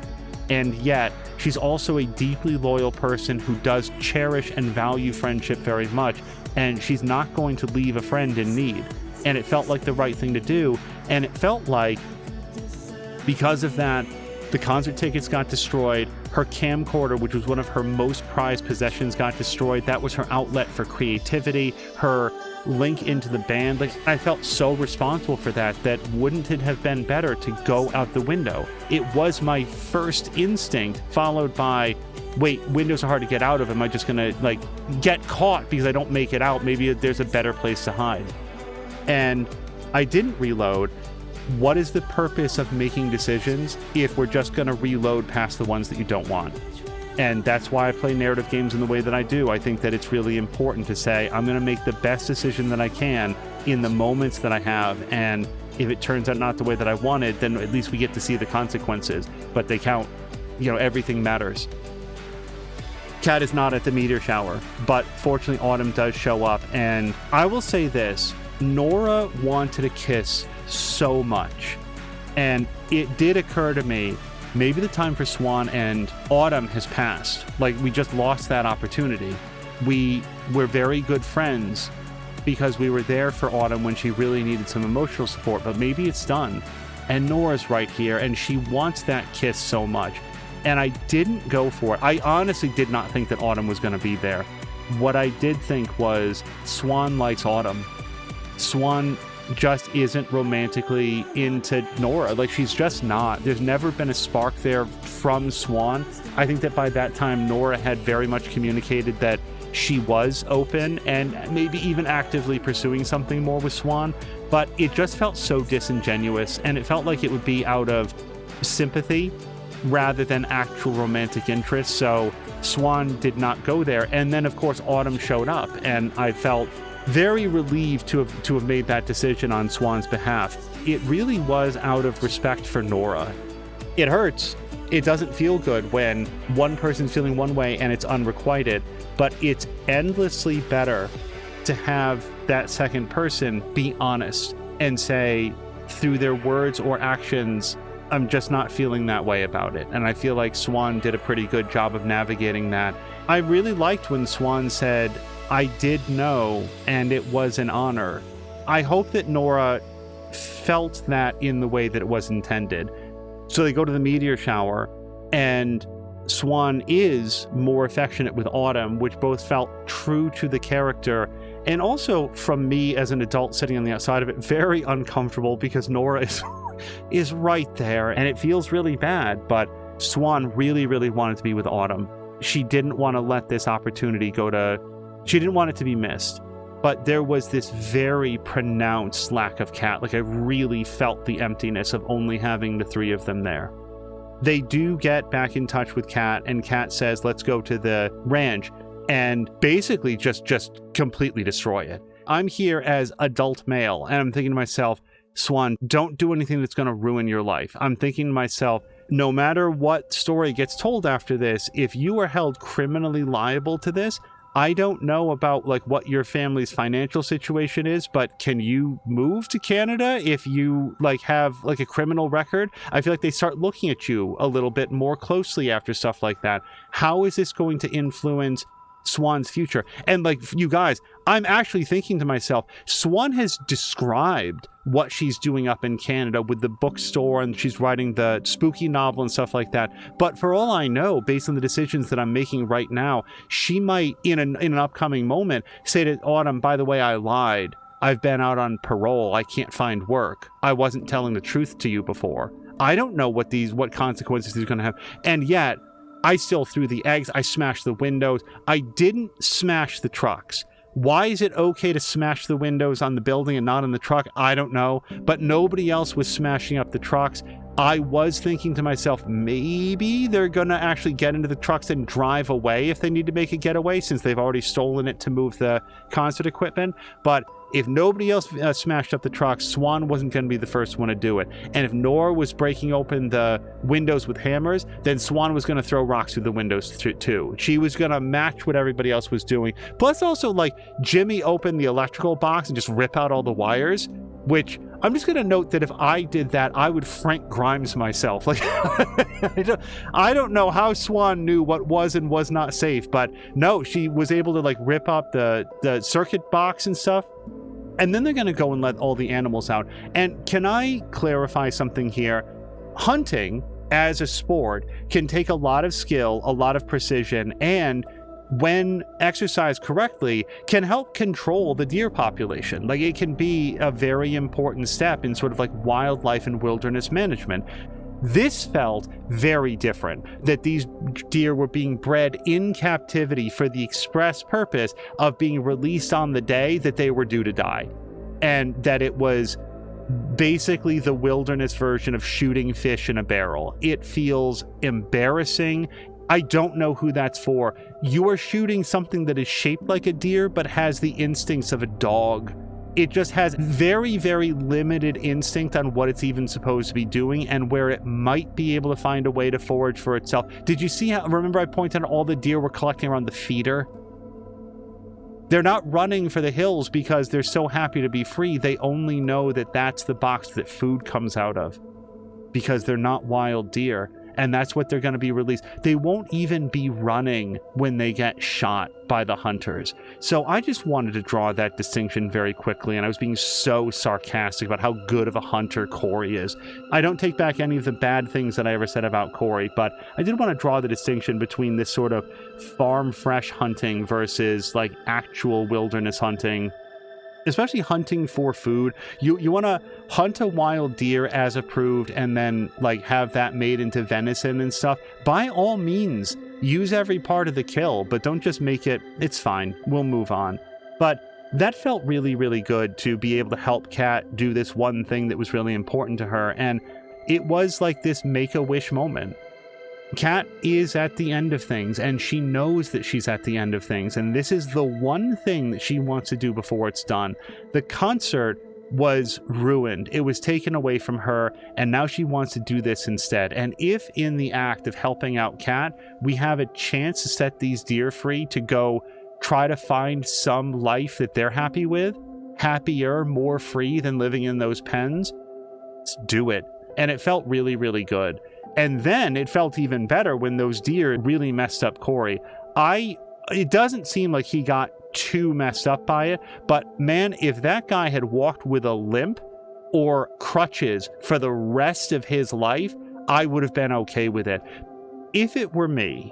And yet, she's also a deeply loyal person who does cherish and value friendship very much, and she's not going to leave a friend in need. And it felt like the right thing to do, and it felt like, because of that, the concert tickets got destroyed. Her camcorder, which was one of her most prized possessions, got destroyed. That was her outlet for creativity, her link into the band. Like, I felt so responsible for that wouldn't it have been better to go out the window? It was my first instinct, followed by, wait, windows are hard to get out of. Am I just gonna like get caught because I don't make it out? Maybe there's a better place to hide. And I didn't reload. What is the purpose of making decisions if we're just going to reload past the ones that you don't want? And that's why I play narrative games in the way that I do. I think that it's really important to say, I'm going to make the best decision that I can in the moments that I have. And if it turns out not the way that I wanted, then at least we get to see the consequences. But they count. Everything matters. Kat is not at the meteor shower, but fortunately Autumn does show up. And I will say this, Nora wanted a kiss so much. And it did occur to me, maybe the time for Swan and Autumn has passed. Like, we just lost that opportunity. We were very good friends because we were there for Autumn when she really needed some emotional support, but maybe it's done. And Nora's right here, and she wants that kiss so much. And I didn't go for it. I honestly did not think that Autumn was going to be there. What I did think was Swan likes Autumn. Swan just isn't romantically into Nora. Like, she's just not. There's never been a spark there from Swan. I think that by that time, Nora had very much communicated that she was open and maybe even actively pursuing something more with Swan. But it just felt so disingenuous, and it felt like it would be out of sympathy rather than actual romantic interest. So Swan did not go there. And then, of course, Autumn showed up, and I felt very relieved to have made that decision on Swan's behalf. It really was out of respect for Nora. It hurts. It doesn't feel good when one person's feeling one way and it's unrequited, but it's endlessly better to have that second person be honest and say, through their words or actions, I'm just not feeling that way about it. And I feel like Swan did a pretty good job of navigating that. I really liked when Swan said, I did know, and it was an honor. I hope that Nora felt that in the way that it was intended. So they go to the meteor shower, and Swan is more affectionate with Autumn, which both felt true to the character, and also from me as an adult sitting on the outside of it, very uncomfortable because Nora is right there, and it feels really bad. But Swan really, really wanted to be with Autumn. She didn't want to let this opportunity she didn't want it to be missed. But there was this very pronounced lack of Kat. Like, I really felt the emptiness of only having the three of them there. They do get back in touch with Kat, and Kat says, let's go to the ranch and basically just completely destroy it. I'm here as adult male, and I'm thinking to myself, Swan, don't do anything that's going to ruin your life. I'm thinking to myself, no matter what story gets told after this, if you are held criminally liable to this, I don't know about like what your family's financial situation is, but can you move to Canada if you like have like a criminal record? I feel like they start looking at you a little bit more closely after stuff like that. How is this going to influence Swan's future? And like, you guys, I'm actually thinking to myself, Swan has described what she's doing up in Canada with the bookstore, and she's writing the spooky novel and stuff like that. But for all I know, based on the decisions that I'm making right now, she might, in an upcoming moment, say to Autumn, by the way, I lied. I've been out on parole. I can't find work. I wasn't telling the truth to you before. I don't know what consequences these are going to have. And yet, I still threw the eggs. I smashed the windows. I didn't smash the trucks. Why is it okay to smash the windows on the building and not on the truck? I don't know. But nobody else was smashing up the trucks. I was thinking to myself, maybe they're going to actually get into the trucks and drive away if they need to make a getaway, since they've already stolen it to move the concert equipment. But if nobody else smashed up the trucks, Swan wasn't going to be the first one to do it. And if Nora was breaking open the windows with hammers, then Swan was going to throw rocks through the windows too. She was going to match what everybody else was doing. Plus also, like, Jimmy opened the electrical box and just rip out all the wires, which I'm just going to note that if I did that, I would Frank Grimes myself. Like, I don't know how Swan knew what was and was not safe, but no, she was able to like rip up the circuit box and stuff. And then they're going to go and let all the animals out. And can I clarify something here? Hunting as a sport can take a lot of skill, a lot of precision, and when exercised correctly, can help control the deer population. Like, it can be a very important step in sort of like wildlife and wilderness management. This felt very different, that these deer were being bred in captivity for the express purpose of being released on the day that they were due to die. And that it was basically the wilderness version of shooting fish in a barrel. It feels embarrassing. I don't know who that's for. You are shooting something that is shaped like a deer, but has the instincts of a dog. It just has very, very limited instinct on what it's even supposed to be doing and where it might be able to find a way to forage for itself. Did you see how, remember I pointed out all the deer were collecting around the feeder? They're not running for the hills because they're so happy to be free. They only know that that's the box that food comes out of because they're not wild deer. And that's what they're going to be released. They won't even be running when they get shot by the hunters. So I just wanted to draw that distinction very quickly, and I was being so sarcastic about how good of a hunter Corey is. I don't take back any of the bad things that I ever said about Corey, but I did want to draw the distinction between this sort of farm fresh hunting versus like actual wilderness hunting. Especially hunting for food. You want to hunt a wild deer as approved and then like have that made into venison and stuff. By all means, use every part of the kill, but don't just make it, it's fine, we'll move on. But that felt really, really good to be able to help Kat do this one thing that was really important to her. And it was like this make-a-wish moment. Kat is at the end of things, and she knows that she's at the end of things, and this is the one thing that she wants to do before it's done. The concert was ruined. It was taken away from her, and now she wants to do this instead. And if in the act of helping out Kat, we have a chance to set these deer free to go try to find some life that they're happy with, happier, more free than living in those pens, let's do it. And it felt really, really good. And then it felt even better when those deer really messed up Corey. It doesn't seem like he got too messed up by it, but man, if that guy had walked with a limp or crutches for the rest of his life, I would have been okay with it. If it were me,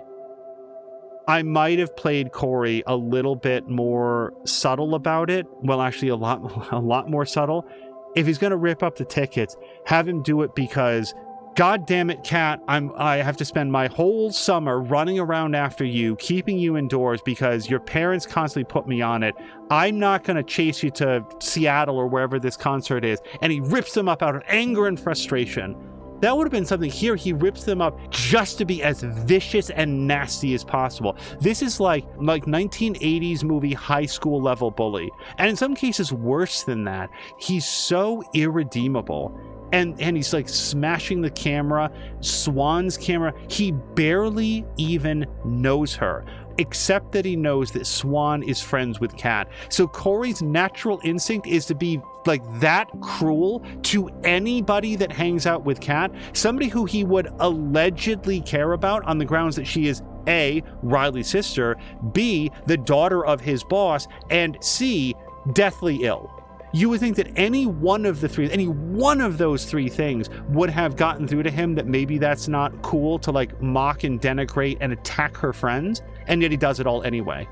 I might have played Corey a little bit more subtle about it. Well, actually a lot more subtle. If he's going to rip up the tickets, have him do it because God damn it, Kat, I have to spend my whole summer running around after you, keeping you indoors because your parents constantly put me on it. I'm not going to chase you to Seattle or wherever this concert is. And he rips them up out of anger and frustration. That would have been something. Here he rips them up just to be as vicious and nasty as possible. This is like 1980s movie high school level bully. And in some cases worse than that. He's so irredeemable. And he's like smashing the camera, Swan's camera. He barely even knows her, except that he knows that Swan is friends with Kat. So Corey's natural instinct is to be like that cruel to anybody that hangs out with Kat, somebody who he would allegedly care about on the grounds that she is A, Riley's sister, B, the daughter of his boss, and C, deathly ill. You would think that any one of those three things would have gotten through to him that maybe that's not cool to like mock and denigrate and attack her friends, and yet he does it all anyway.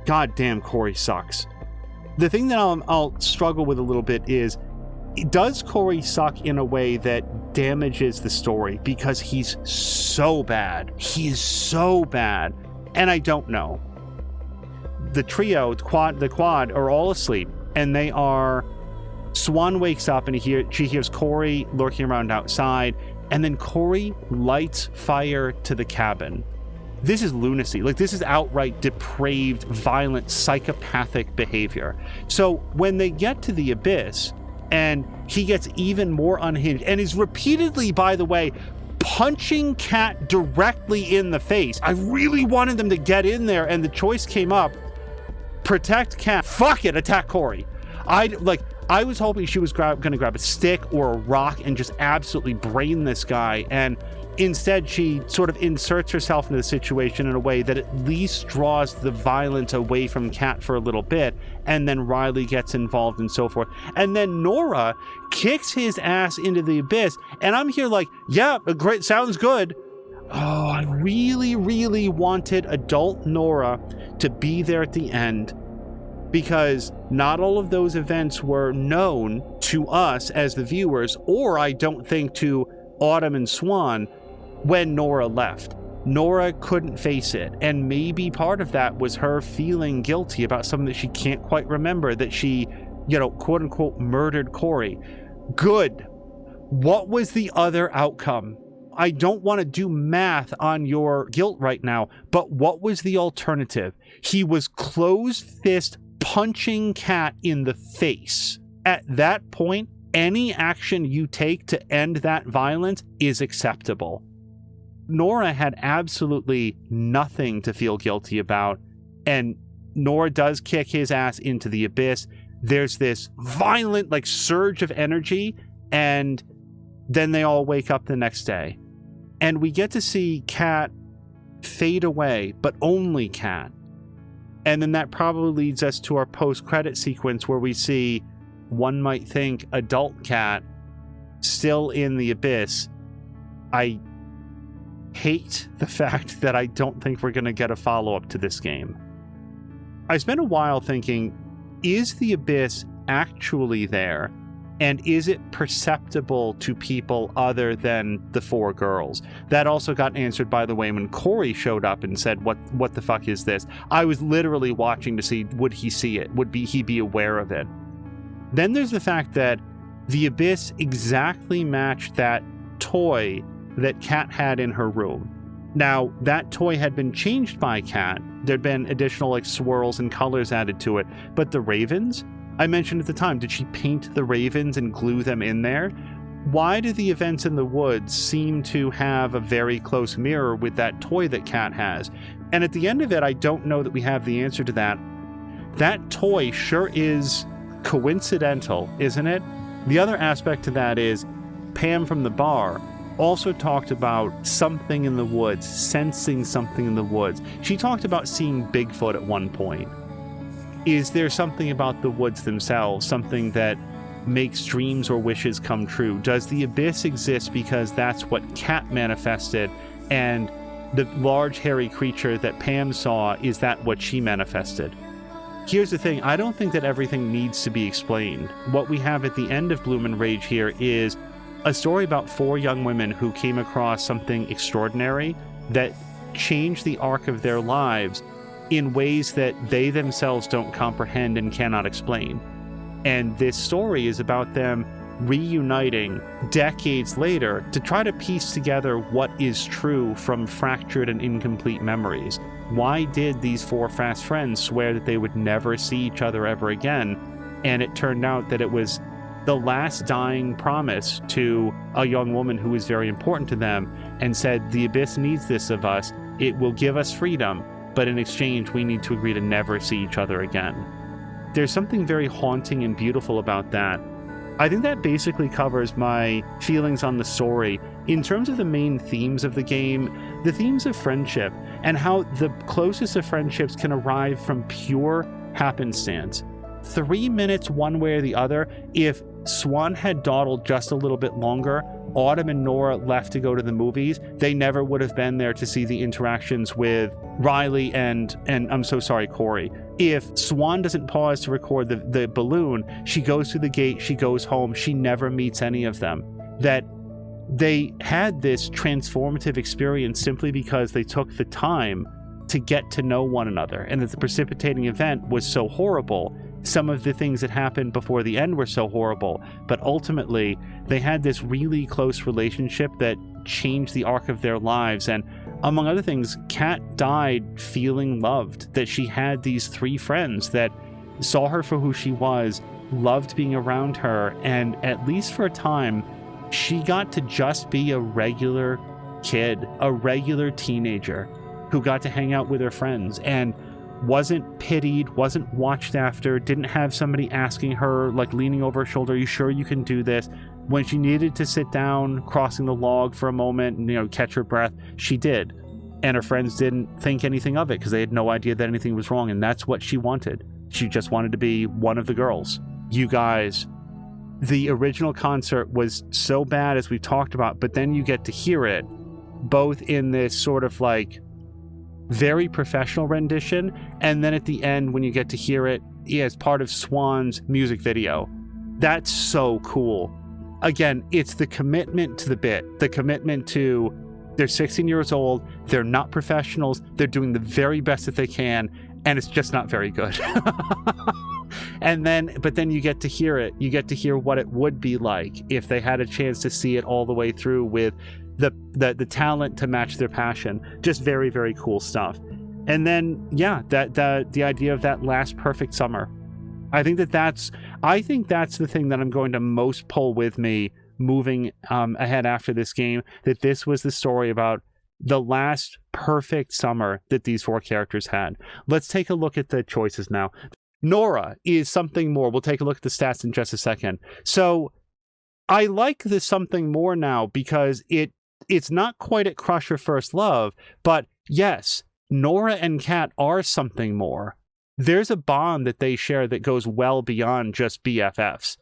God damn, Corey sucks. The thing that I'll struggle with a little bit is, does Corey suck in a way that damages the story because he's so bad? He is so bad, and I don't know. The trio, the quad, are all asleep. And they are, Swan wakes up and she hears Corey lurking around outside, and then Corey lights fire to the cabin. This is lunacy. Like, this is outright depraved, violent, psychopathic behavior. So when they get to the abyss, and he gets even more unhinged, and is repeatedly, by the way, punching Kat directly in the face. I really wanted them to get in there, and the choice came up. Protect Kat. Fuck it, attack Corey. I was hoping she was going to grab a stick or a rock and just absolutely brain this guy, and instead she sort of inserts herself into the situation in a way that at least draws the violence away from Kat for a little bit, and then Riley gets involved and so forth. And then Nora kicks his ass into the abyss, and I'm here like, yeah, great, sounds good. Oh, I really, really wanted adult Nora to be there at the end, because not all of those events were known to us as the viewers, or I don't think to Autumn and Swan when Nora left. Nora couldn't face it, and maybe part of that was her feeling guilty about something that she can't quite remember, that she, quote unquote, murdered Corey. Good. What was the other outcome? I don't want to do math on your guilt right now, but what was the alternative? He was closed fist punching Kat in the face. At that point, any action you take to end that violence is acceptable. Nora had absolutely nothing to feel guilty about, and Nora does kick his ass into the abyss. There's this violent, like, surge of energy, and then they all wake up the next day. And we get to see Kat fade away, but only Kat. And then that probably leads us to our post-credit sequence where we see, one might think, adult Kat still in the abyss. I hate the fact that I don't think we're going to get a follow-up to this game. I spent a while thinking, is the abyss actually there? And is it perceptible to people other than the four girls? That also got answered, by the way, when Corey showed up and said, what the fuck is this? I was literally watching to see, would he see it? Would he be aware of it? Then there's the fact that the abyss exactly matched that toy that Kat had in her room. Now, that toy had been changed by Kat. There'd been additional, like, swirls and colors added to it. But the ravens, I mentioned at the time, did she paint the ravens and glue them in there? Why do the events in the woods seem to have a very close mirror with that toy that Kat has? And at the end of it, I don't know that we have the answer to that. That toy sure is coincidental, isn't it? The other aspect to that is Pam from the bar also talked about something in the woods, sensing something in the woods. She talked about seeing Bigfoot at one point. Is there something about the woods themselves, something that makes dreams or wishes come true? Does the abyss exist because that's what Kat manifested, and the large hairy creature that Pam saw, is that what she manifested? Here's the thing, I don't think that everything needs to be explained. What we have at the end of Bloom and Rage here is a story about four young women who came across something extraordinary that changed the arc of their lives in ways that they themselves don't comprehend and cannot explain. And this story is about them reuniting decades later to try to piece together what is true from fractured and incomplete memories. Why did these four fast friends swear that they would never see each other ever again? And it turned out that it was the last dying promise to a young woman who was very important to them, and said, the abyss needs this of us. It will give us freedom, but in exchange, we need to agree to never see each other again. There's something very haunting and beautiful about that. I think that basically covers my feelings on the story. In terms of the main themes of the game, the themes of friendship, and how the closest of friendships can arrive from pure happenstance. 3 minutes one way or the other. If Swan had dawdled just a little bit longer, Autumn and Nora left to go to the movies, they never would have been there to see the interactions with Riley and I'm so sorry, Corey. If Swan doesn't pause to record the balloon, she goes through the gate, she goes home, she never meets any of them. That they had this transformative experience simply because they took the time to get to know one another, and that the precipitating event was so horrible. Some of the things that happened before the end were so horrible, but ultimately they had this really close relationship that changed the arc of their lives. And among other things, Kat died feeling loved, that she had these three friends that saw her for who she was, loved being around her, and at least for a time, she got to just be a regular kid, a regular teenager who got to hang out with her friends and wasn't pitied, wasn't watched after, didn't have somebody asking her, like leaning over her shoulder, are you sure you can do this? When she needed to sit down, crossing the log for a moment and, catch her breath, she did. And her friends didn't think anything of it because they had no idea that anything was wrong. And that's what she wanted. She just wanted to be one of the girls. You guys, the original concert was so bad, as we talked about, but then you get to hear it both in this sort of like very professional rendition, and then at the end when you get to hear it as part of Swan's music video. That's so cool. Again, it's the commitment to the bit, the commitment to, they're 16 years old, they're not professionals, they're doing the very best that they can, and it's just not very good. But then you get to hear it, you get to hear what it would be like if they had a chance to see it all the way through with the talent to match their passion. Just very, very cool stuff. And then, yeah, the idea of that last perfect summer. I think that's the thing that I'm going to most pull with me moving ahead after this game, that this was the story about the last perfect summer that these four characters had. Let's take a look at the choices now. Nora is something more. We'll take a look at the stats in just a second. So I like the something more now because it's not quite at crush or first love, but yes, Nora and Kat are something more. There's a bond that they share that goes well beyond just BFFs.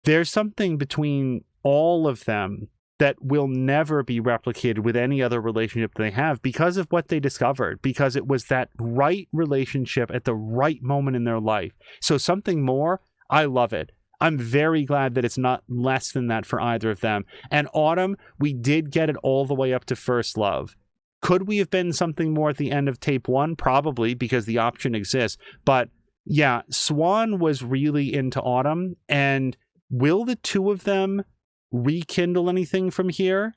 There's something between all of them that will never be replicated with any other relationship they have because of what they discovered, because it was that right relationship at the right moment in their life. So something more, I love it. I'm very glad that it's not less than that for either of them. And Autumn, we did get it all the way up to first love. Could we have been something more at the end of tape 1? Probably, because the option exists. But yeah, Swan was really into Autumn, and will the two of them rekindle anything from here?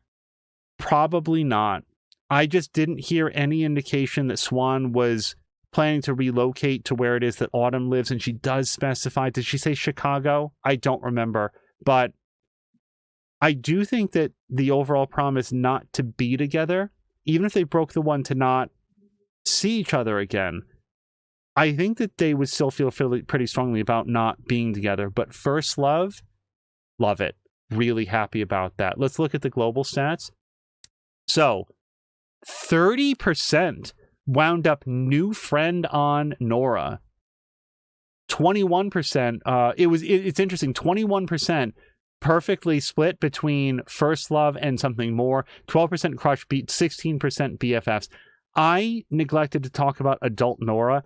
Probably not. I just didn't hear any indication that Swan was planning to relocate to where it is that Autumn lives, and she does specify, did she say Chicago? I don't remember, but I do think that the overall promise not to be together, even if they broke the one to not see each other again, I think that they would still feel pretty strongly about not being together. But first love, love it. Really happy about that. Let's look at the global stats. So 30% wound up new friend on Nora. 21%, it's interesting, 21% perfectly split between first love and something more. 12% crush beat, 16% BFFs. I neglected to talk about adult Nora.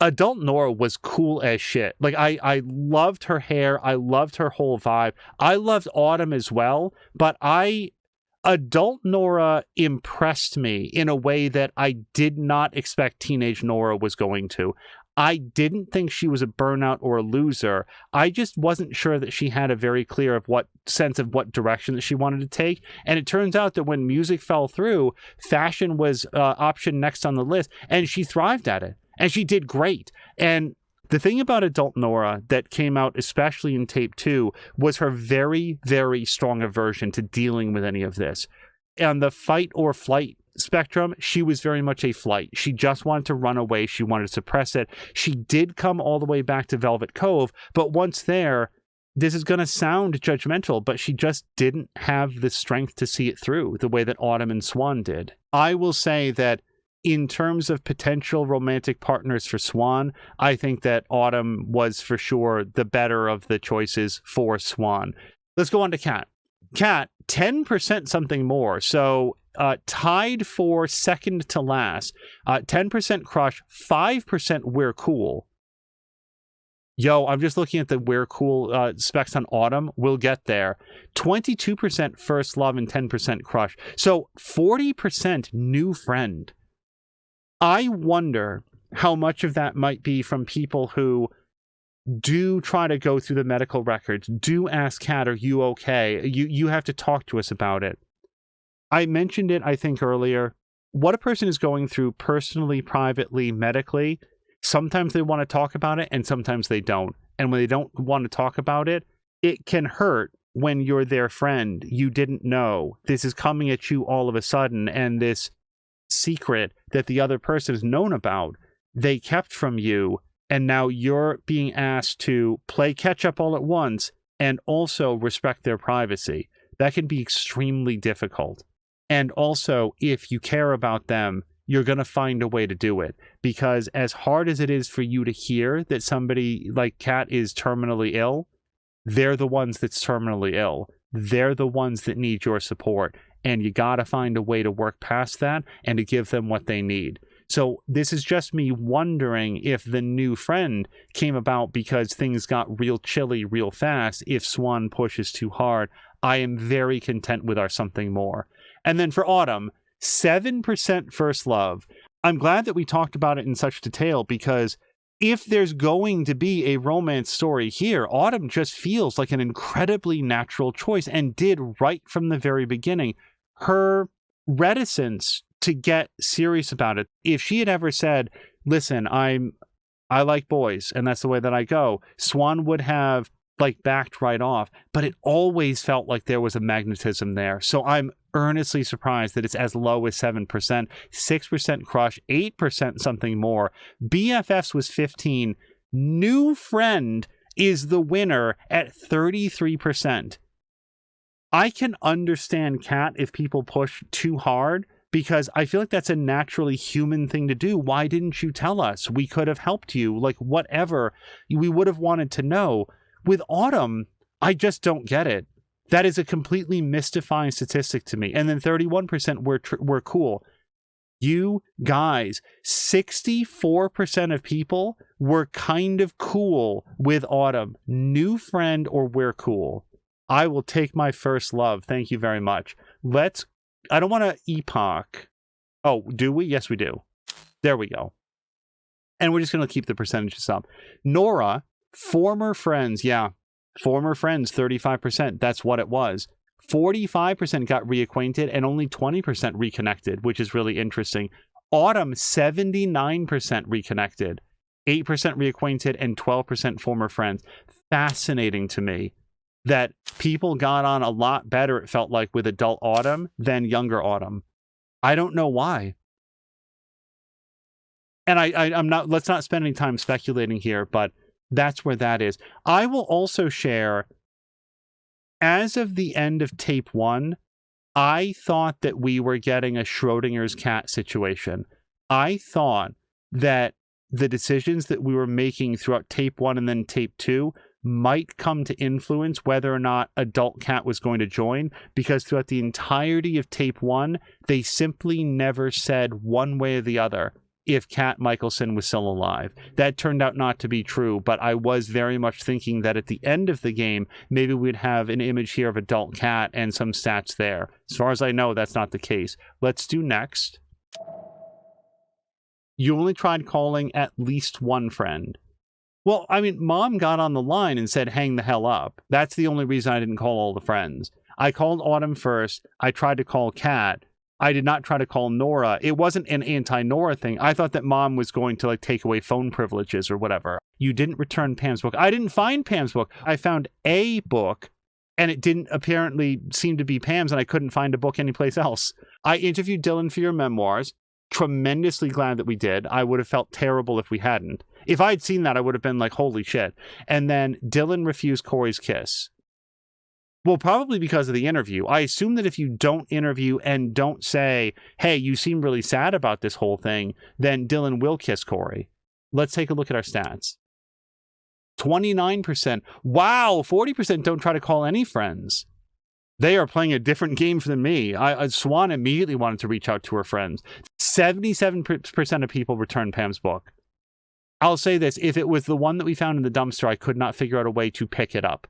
Adult Nora was cool as shit. Like, I loved her hair. I loved her whole vibe. I loved Autumn as well, but adult Nora impressed me in a way that I did not expect teenage Nora was going to. I didn't think she was a burnout or a loser. I just wasn't sure that she had a very clear sense of what direction that she wanted to take. And it turns out that when music fell through, fashion was option next on the list, and she thrived at it. And she did great. And the thing about adult Nora that came out, especially in tape 2, was her very, very strong aversion to dealing with any of this. On the fight or flight spectrum, she was very much a flight. She just wanted to run away. She wanted to suppress it. She did come all the way back to Velvet Cove, but once there, this is going to sound judgmental, but she just didn't have the strength to see it through the way that Autumn and Swan did. I will say that in terms of potential romantic partners for Swan, I think that Autumn was for sure the better of the choices for Swan. Let's go on to Kat. Kat, 10% something more. So tied for second to last. 10% crush, 5% we're cool. Yo, I'm just looking at the we're cool specs on Autumn. We'll get there. 22% first love and 10% crush. So 40% new friend. I wonder how much of that might be from people who do try to go through the medical records, do ask Kat, are you okay? You have to talk to us about it. I mentioned it, I think, earlier. What a person is going through personally, privately, medically, sometimes they want to talk about it and sometimes they don't. And when they don't want to talk about it, it can hurt when you're their friend. You didn't know. This is coming at you all of a sudden, and this secret that the other person has known about, they kept from you, and now you're being asked to play catch up all at once and also respect their privacy. That can be extremely difficult. And also, if you care about them, you're going to find a way to do it. Because as hard as it is for you to hear that somebody like Kat is terminally ill, they're the ones that's terminally ill. They're the ones that need your support. And you got to find a way to work past that and to give them what they need. So this is just me wondering if the new friend came about because things got real chilly real fast. If Swan pushes too hard, I am very content with our something more. And then for Autumn, 7% first love. I'm glad that we talked about it in such detail because if there's going to be a romance story here, Autumn just feels like an incredibly natural choice and did right from the very beginning. Her reticence to get serious about it, if she had ever said, listen, I like boys and that's the way that I go, Swan would have like backed right off, but it always felt like there was a magnetism there. So I'm earnestly surprised that it's as low as 7%, 6% crush, 8% something more. BFFs was 15. New friend is the winner at 33%. I can understand Kat if people push too hard, because I feel like that's a naturally human thing to do. Why didn't you tell us? We could have helped you. Like, whatever. We would have wanted to know. With Autumn, I just don't get it. That is a completely mystifying statistic to me. And then 31% were cool. You guys, 64% of people were kind of cool with Autumn. New friend or we're cool. I will take my first love. Thank you very much. I don't want to epoch. Oh, do we? Yes, we do. There we go. And we're just going to keep the percentages up. Nora, former friends. Yeah, former friends, 35%. That's what it was. 45% got reacquainted and only 20% reconnected, which is really interesting. Autumn, 79% reconnected, 8% reacquainted, and 12% former friends. Fascinating to me that people got on a lot better, it felt like, with adult Autumn than younger Autumn. I don't know why. And I'm not, let's not spend any time speculating here, but that's where that is. I will also share, as of the end of tape 1, I thought that we were getting a Schrodinger's cat situation. I thought that the decisions that we were making throughout tape 1 and then tape 2 might come to influence whether or not adult Cat was going to join, because throughout the entirety of tape 1, they simply never said one way or the other if Cat Michelson was still alive. That turned out not to be true, but I was very much thinking that at the end of the game, maybe we'd have an image here of adult Cat and some stats there. As far as I know, that's not the case. Let's do next. You only tried calling at least one friend. Well, I mean, Mom got on the line and said, hang the hell up. That's the only reason I didn't call all the friends. I called Autumn first. I tried to call Kat. I did not try to call Nora. It wasn't an anti-Nora thing. I thought that Mom was going to like take away phone privileges or whatever. You didn't return Pam's book. I didn't find Pam's book. I found a book and it didn't apparently seem to be Pam's, and I couldn't find a book anyplace else. I interviewed Dylan for your memoirs. Tremendously glad that we did. I would have felt terrible if we hadn't. If I'd seen that, I would have been like, holy shit. And then Dylan refused Corey's kiss. Well, probably because of the interview. I assume that if you don't interview and don't say, hey, you seem really sad about this whole thing, then Dylan will kiss Corey. Let's take a look at our stats. 29%. Wow, 40% don't try to call any friends. They are playing a different game than me. Swan immediately wanted to reach out to her friends. 77% of people returned Pam's book. I'll say this, if it was the one that we found in the dumpster, I could not figure out a way to pick it up.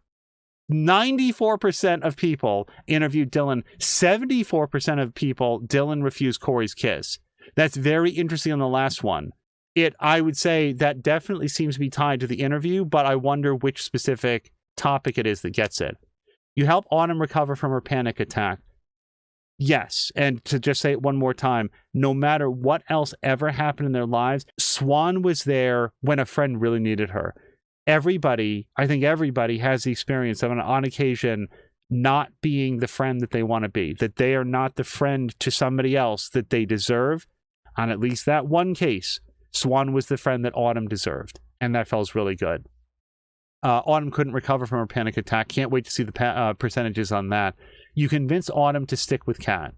94% of people interviewed Dylan. 74% of people, Dylan refused Corey's kiss. That's very interesting on the last one. I would say that definitely seems to be tied to the interview, but I wonder which specific topic it is that gets it. You help Autumn recover from her panic attack. Yes, and to just say it one more time, no matter what else ever happened in their lives, Swan was there when a friend really needed her. I think everybody has the experience of, on occasion, not being the friend that they want to be, that they are not the friend to somebody else that they deserve. On at least that one case, Swan was the friend that Autumn deserved, and that feels really good. Autumn couldn't recover from her panic attack. Can't wait to see the percentages on that. You convinced Autumn to stick with Kat.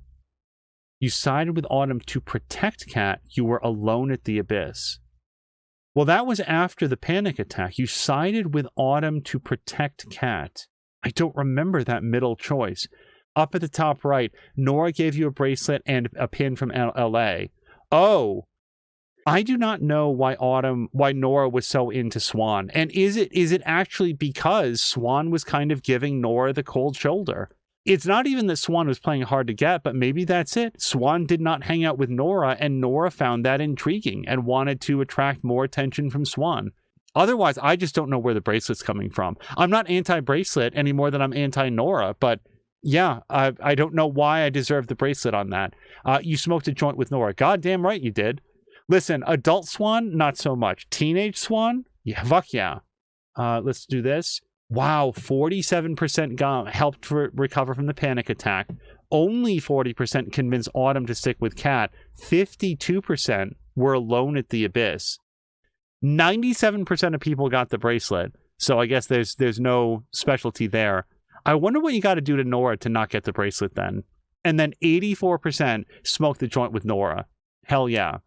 You sided with Autumn to protect Kat. You were alone at the abyss. Well, that was after the panic attack. You sided with Autumn to protect Kat. I don't remember that middle choice. Up at the top right, Nora gave you a bracelet and a pin from LA. Oh, I do not know why Nora was so into Swan. And is it actually because Swan was kind of giving Nora the cold shoulder? It's not even that Swan was playing hard to get, but maybe that's it. Swan did not hang out with Nora, and Nora found that intriguing and wanted to attract more attention from Swan. Otherwise, I just don't know where the bracelet's coming from. I'm not anti-bracelet any more than I'm anti-Nora, but yeah, I don't know why I deserve the bracelet on that. You smoked a joint with Nora. Goddamn right you did. Listen, adult Swan, not so much. Teenage Swan? Yeah, fuck yeah. Let's do this. Wow, 47% helped recover from the panic attack. Only 40% convinced Autumn to stick with Kat. 52% were alone at the abyss. 97% of people got the bracelet, so I guess there's no specialty there. I wonder what you got to do to Nora to not get the bracelet then. And then 84% smoked the joint with Nora. Hell yeah.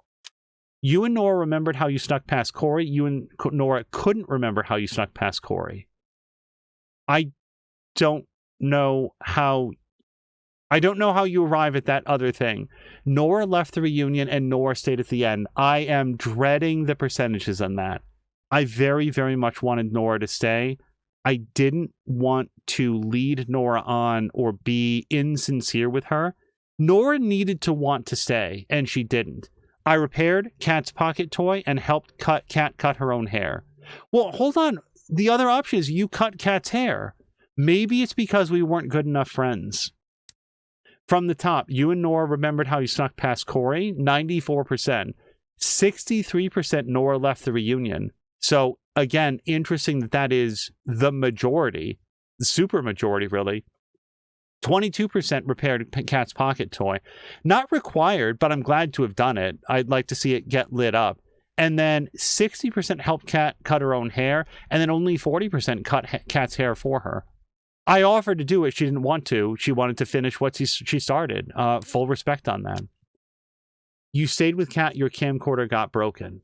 You and Nora remembered how you snuck past Corey. You and Nora couldn't remember how you snuck past Corey. I don't know how you arrive at that other thing. Nora left the reunion and Nora stayed at the end. I am dreading the percentages on that. I very, very much wanted Nora to stay. I didn't want to lead Nora on or be insincere with her. Nora needed to want to stay, and she didn't. I repaired Kat's pocket toy and helped Kat cut her own hair. Well, hold on. The other option is you cut Kat's hair. Maybe it's because we weren't good enough friends. From the top, you and Nora remembered how you snuck past Corey. 94%. 63% Nora left the reunion. So, again, interesting that is the majority. The super majority, really. 22% repaired Kat's pocket toy. Not required, but I'm glad to have done it. I'd like to see it get lit up. And then 60% helped Kat cut her own hair, and then only 40% cut Kat's hair for her. I offered to do it. She didn't want to. She wanted to finish what she started. Full respect on that. You stayed with Kat. Your camcorder got broken.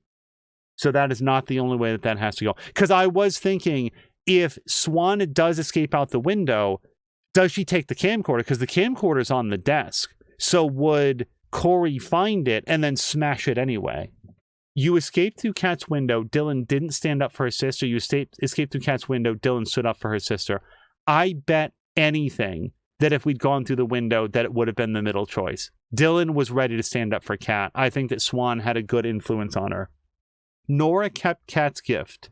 So that is not the only way that has to go. Because I was thinking, if Swan does escape out the window, does she take the camcorder? Because the camcorder is on the desk. So would Corey find it and then smash it anyway? You escaped through Kat's window. Dylan didn't stand up for his sister. You escaped through Kat's window. Dylan stood up for her sister. I bet anything that if we'd gone through the window, that it would have been the middle choice. Dylan was ready to stand up for Kat. I think that Swan had a good influence on her. Nora kept Kat's gift.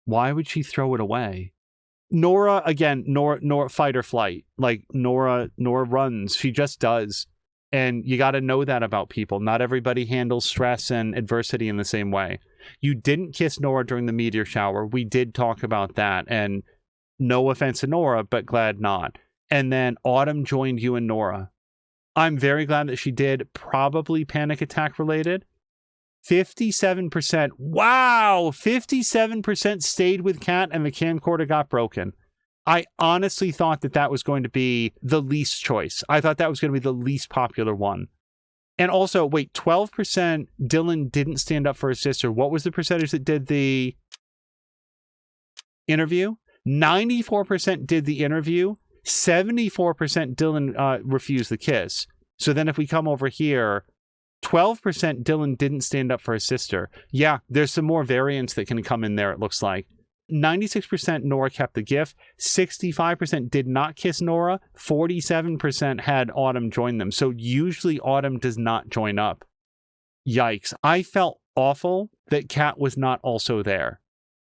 Why would she throw it away? Nora, again, Nora fight or flight. Like, Nora runs. She just does. And you got to know that about people. Not everybody handles stress and adversity in the same way. You didn't kiss Nora during the meteor shower. We did talk about that. And no offense to Nora, but glad not. And then Autumn joined you and Nora. I'm very glad that she did. Probably panic attack related. 57%. Wow! 57% stayed with Kat and the camcorder got broken. I honestly thought that was going to be the least choice. I thought that was going to be the least popular one. And also, wait, 12% Dylan didn't stand up for his sister. What was the percentage that did the interview? 94% did the interview. 74% Dylan refused the kiss. So then if we come over here, 12% Dylan didn't stand up for his sister. Yeah, there's some more variants that can come in there, it looks like. 96% Nora kept the gift. 65% did not kiss Nora. 47% had Autumn join them. So usually Autumn does not join up. Yikes. I felt awful that Kat was not also there.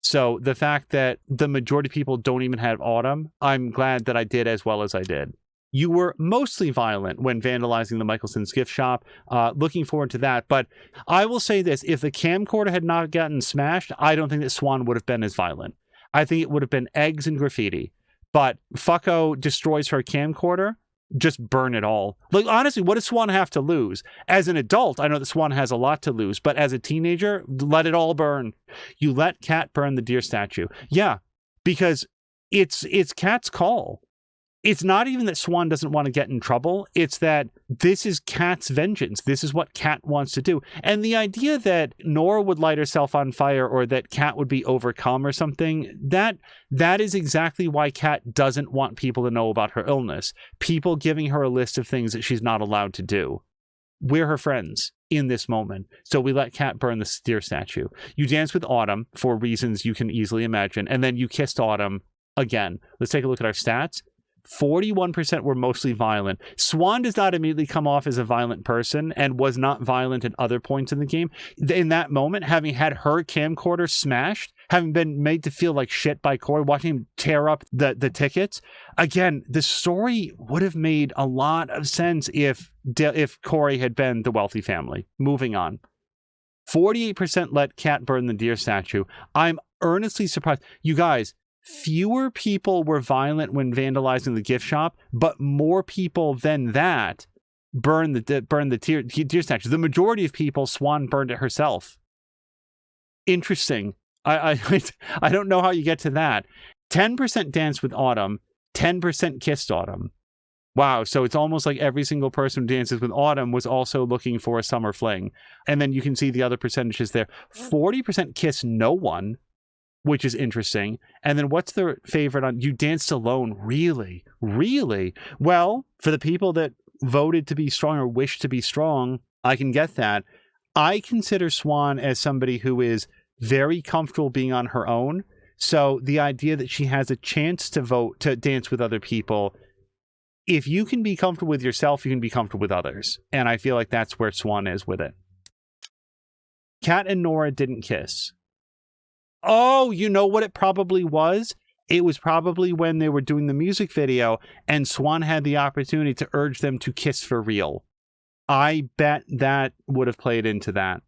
So the fact that the majority of people don't even have Autumn, I'm glad that I did as well as I did. You were mostly violent when vandalizing the Michelson's gift shop. Looking forward to that. But I will say this. If the camcorder had not gotten smashed, I don't think that Swan would have been as violent. I think it would have been eggs and graffiti. But Fucko destroys her camcorder. Just burn it all. Like, honestly, what does Swan have to lose? As an adult, I know that Swan has a lot to lose. But as a teenager, let it all burn. You let Kat burn the deer statue. Yeah, because it's Kat's call. It's not even that Swan doesn't want to get in trouble. It's that this is Kat's vengeance. This is what Kat wants to do. And the idea that Nora would light herself on fire or that Kat would be overcome or something, that is exactly why Kat doesn't want people to know about her illness. People giving her a list of things that she's not allowed to do. We're her friends in this moment. So we let Kat burn the deer statue. You danced with Autumn for reasons you can easily imagine. And then you kissed Autumn again. Let's take a look at our stats. 41% were mostly violent. Swan does not immediately come off as a violent person and was not violent at other points in the game. In that moment, having had her camcorder smashed, having been made to feel like shit by Corey, watching him tear up the tickets, again, the story would have made a lot of sense if Corey had been the wealthy family. Moving on. 48% let Kat burn the deer statue. I'm earnestly surprised. You guys, fewer people were violent when vandalizing the gift shop, but more people than that burned the deer statue. The majority of people, Swan burned it herself. Interesting. I don't know how you get to that. 10% danced with Autumn, 10% kissed Autumn. Wow, so it's almost like every single person who dances with Autumn was also looking for a summer fling. And then you can see the other percentages there. 40% kiss no one, which is interesting. And then what's the favorite on you danced alone? Really? Really? Well, for the people that voted to be strong or wish to be strong, I can get that. I consider Swan as somebody who is very comfortable being on her own. So the idea that she has a chance to vote, to dance with other people, if you can be comfortable with yourself, you can be comfortable with others. And I feel like that's where Swan is with it. Kat and Nora didn't kiss. Oh, you know what it probably was? It was probably when they were doing the music video and Swan had the opportunity to urge them to kiss for real. I bet that would have played into that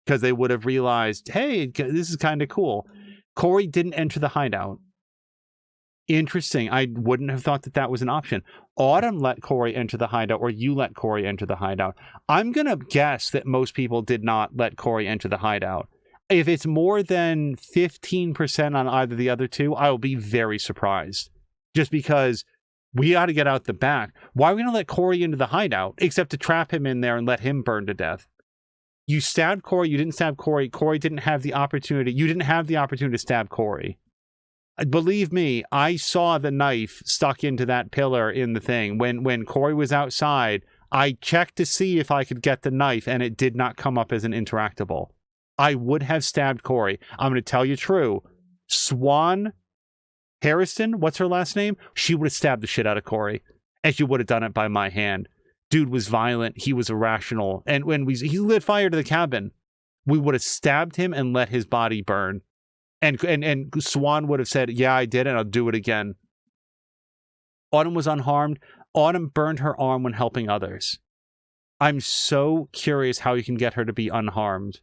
because they would have realized, hey, this is kind of cool. Corey didn't enter the hideout. Interesting. I wouldn't have thought that that was an option. Autumn let Corey enter the hideout, or you let Corey enter the hideout. I'm going to guess that most people did not let Corey enter the hideout. If it's more than 15% on either the other two, I will be very surprised. Just because we got to get out the back. Why are we going to let Corey into the hideout, except to trap him in there and let him burn to death? You stabbed Corey, you didn't stab Corey. Corey didn't have the opportunity. You didn't have the opportunity to stab Corey. Believe me, I saw the knife stuck into that pillar in the thing. When Corey was outside, I checked to see if I could get the knife, and it did not come up as an interactable. I would have stabbed Corey. I'm going to tell you true. Swan Harrison, what's her last name? She would have stabbed the shit out of Corey, and she would have done it by my hand. Dude was violent. He was irrational. And when he lit fire to the cabin, we would have stabbed him and let his body burn. And Swan would have said, yeah, I did, and I'll do it again. Autumn was unharmed. Autumn burned her arm when helping others. I'm so curious how you can get her to be unharmed.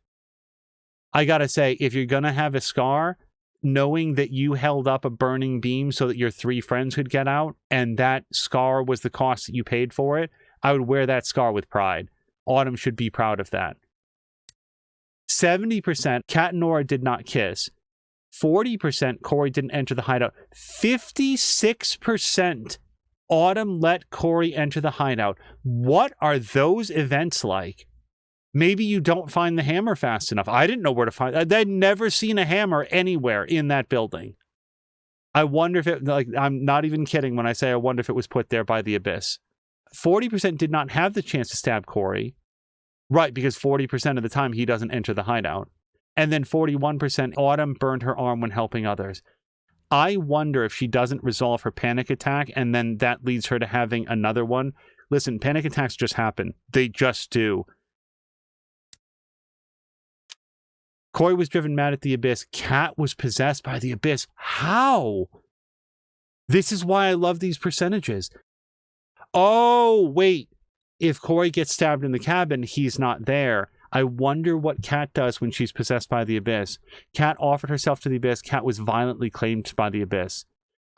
I gotta say, if you're gonna have a scar, knowing that you held up a burning beam so that your three friends could get out, and that scar was the cost that you paid for it, I would wear that scar with pride. Autumn should be proud of that. 70% Kat and Nora did not kiss. 40% Corey didn't enter the hideout. 56% Autumn let Corey enter the hideout. What are those events like? Maybe you don't find the hammer fast enough. I didn't know where to find it. I'd never seen a hammer anywhere in that building. I wonder if it, like, I'm not even kidding when I say I wonder if it was put there by the Abyss. 40% did not have the chance to stab Corey. Right, because 40% of the time he doesn't enter the hideout. And then 41% Autumn burned her arm when helping others. I wonder if she doesn't resolve her panic attack and then that leads her to having another one. Listen, panic attacks just happen. They just do. Corey was driven mad at the Abyss. Kat was possessed by the Abyss. How? This is why I love these percentages. Oh, wait. If Corey gets stabbed in the cabin, he's not there. I wonder what Kat does when she's possessed by the Abyss. Kat offered herself to the Abyss. Kat was violently claimed by the Abyss.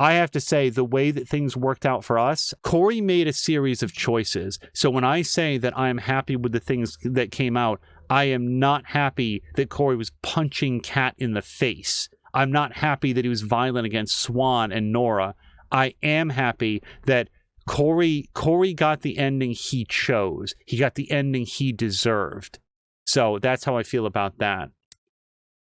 I have to say, the way that things worked out for us, Corey made a series of choices. So when I say that I am happy with the things that came out, I am not happy that Corey was punching Kat in the face. I'm not happy that he was violent against Swan and Nora. I am happy that Corey got the ending he chose. He got the ending he deserved. So that's how I feel about that.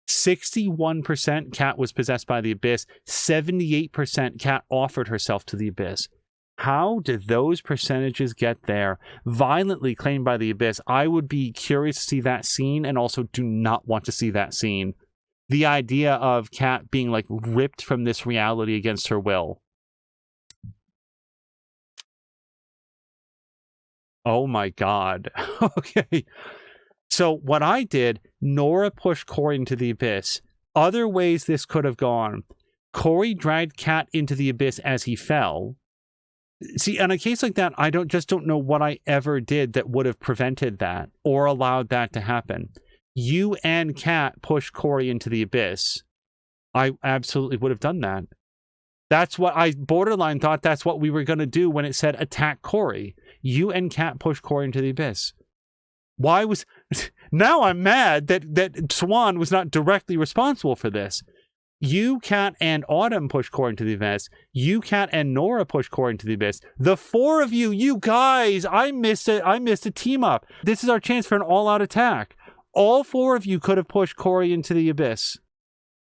61% Kat was possessed by the Abyss. 78% Kat offered herself to the Abyss. How did those percentages get there? Violently claimed by the Abyss. I would be curious to see that scene and also do not want to see that scene. The idea of Kat being like ripped from this reality against her will. Oh my God. Okay. So what I did, Nora pushed Corey into the abyss. Other ways this could have gone. Corey dragged Kat into the abyss as he fell. See, in a case like that, I don't know what I ever did that would have prevented that or allowed that to happen. You and Kat pushed Corey into the abyss. I absolutely would have done that. That's what I borderline thought that's what we were going to do when it said attack Corey. You and Kat pushed Corey into the abyss. Why was... Now I'm mad that Swan was not directly responsible for this. You, Kat, and Autumn pushed Corey into the abyss. You, Kat, and Nora pushed Corey into the abyss. The four of you guys, I missed a team up. This is our chance for an all-out attack. All four of you could have pushed Corey into the abyss.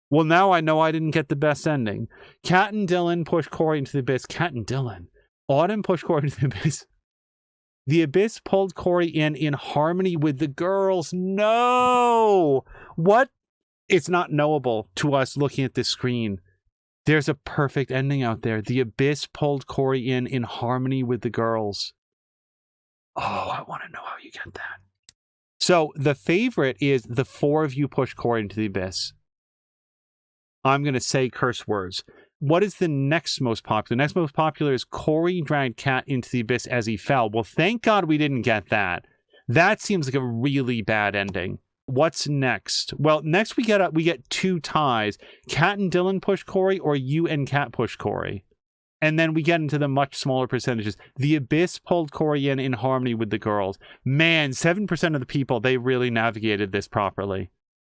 Well, now I know I didn't get the best ending. Kat and Dylan pushed Corey into the abyss. Kat and Dylan. Autumn pushed Corey into the abyss. The abyss pulled Corey in harmony with the girls. No! What? It's not knowable to us looking at this screen. There's a perfect ending out there. The abyss pulled Corey in harmony with the girls. Oh, I want to know how you get that. So the favorite is the four of you push Corey into the abyss. I'm going to say curse words. What is the next most popular? The next most popular is Corey dragged Kat into the abyss as he fell. Well, thank God we didn't get that. That seems like a really bad ending. What's next? Well, next we get two ties. Kat and Dylan push Corey, or you and Kat push Corey. And then we get into the much smaller percentages. The abyss pulled Corey in harmony with the girls. Man, 7% of the people, they really navigated this properly.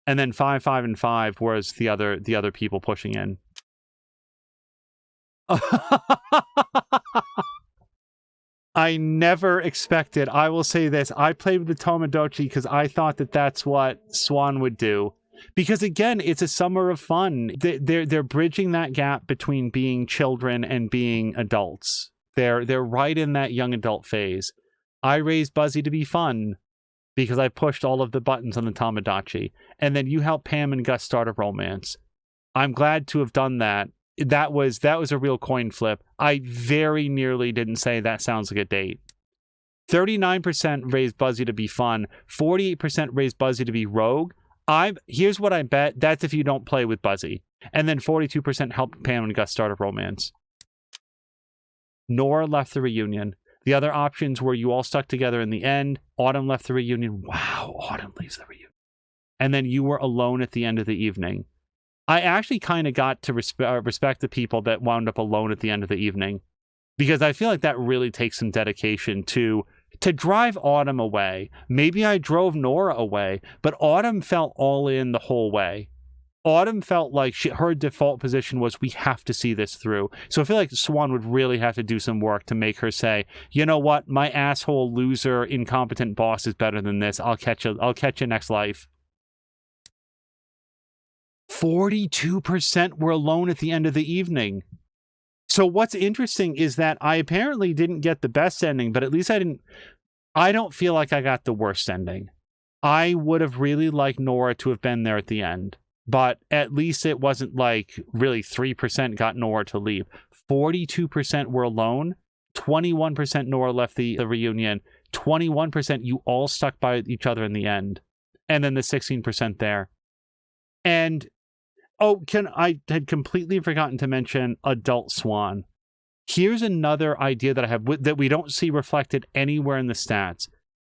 And then 5, 5, and 5 was the other people pushing in. I never expected, I will say this, I played with the Tomodachi because I thought that that's what Swan would do. Because again, it's a summer of fun. They're bridging that gap between being children and being adults. They're right in that young adult phase. I raised Buzzy to be fun because I pushed all of the buttons on the Tomodachi. And then you helped Pam and Gus start a romance. I'm glad to have done that. That was a real coin flip. I very nearly didn't say that sounds like a date. 39% raised Buzzy to be fun. 48% raised Buzzy to be rogue. Here's what I bet. That's if you don't play with Buzzy. And then 42% helped Pam and Gus start a romance. Nora left the reunion. The other options were you all stuck together in the end. Autumn left the reunion. Wow, Autumn leaves the reunion. And then you were alone at the end of the evening. I actually kind of got to respect the people that wound up alone at the end of the evening, because I feel like that really takes some dedication to drive Autumn away. Maybe I drove Nora away, but Autumn felt all in the whole way. Autumn felt like her default position was, we have to see this through. So I feel like Swan would really have to do some work to make her say, you know what, my asshole, loser, incompetent boss is better than this. I'll catch you next life. 42% were alone at the end of the evening. So what's interesting is that I apparently didn't get the best ending, but at least I don't feel like I got the worst ending. I would have really liked Nora to have been there at the end, but at least it wasn't like really 3% got Nora to leave. 42% were alone. 21% Nora left the reunion. 21% you all stuck by each other in the end. And then the 16% there. And I had completely forgotten to mention Adult Swan. Here's another idea that I have that we don't see reflected anywhere in the stats.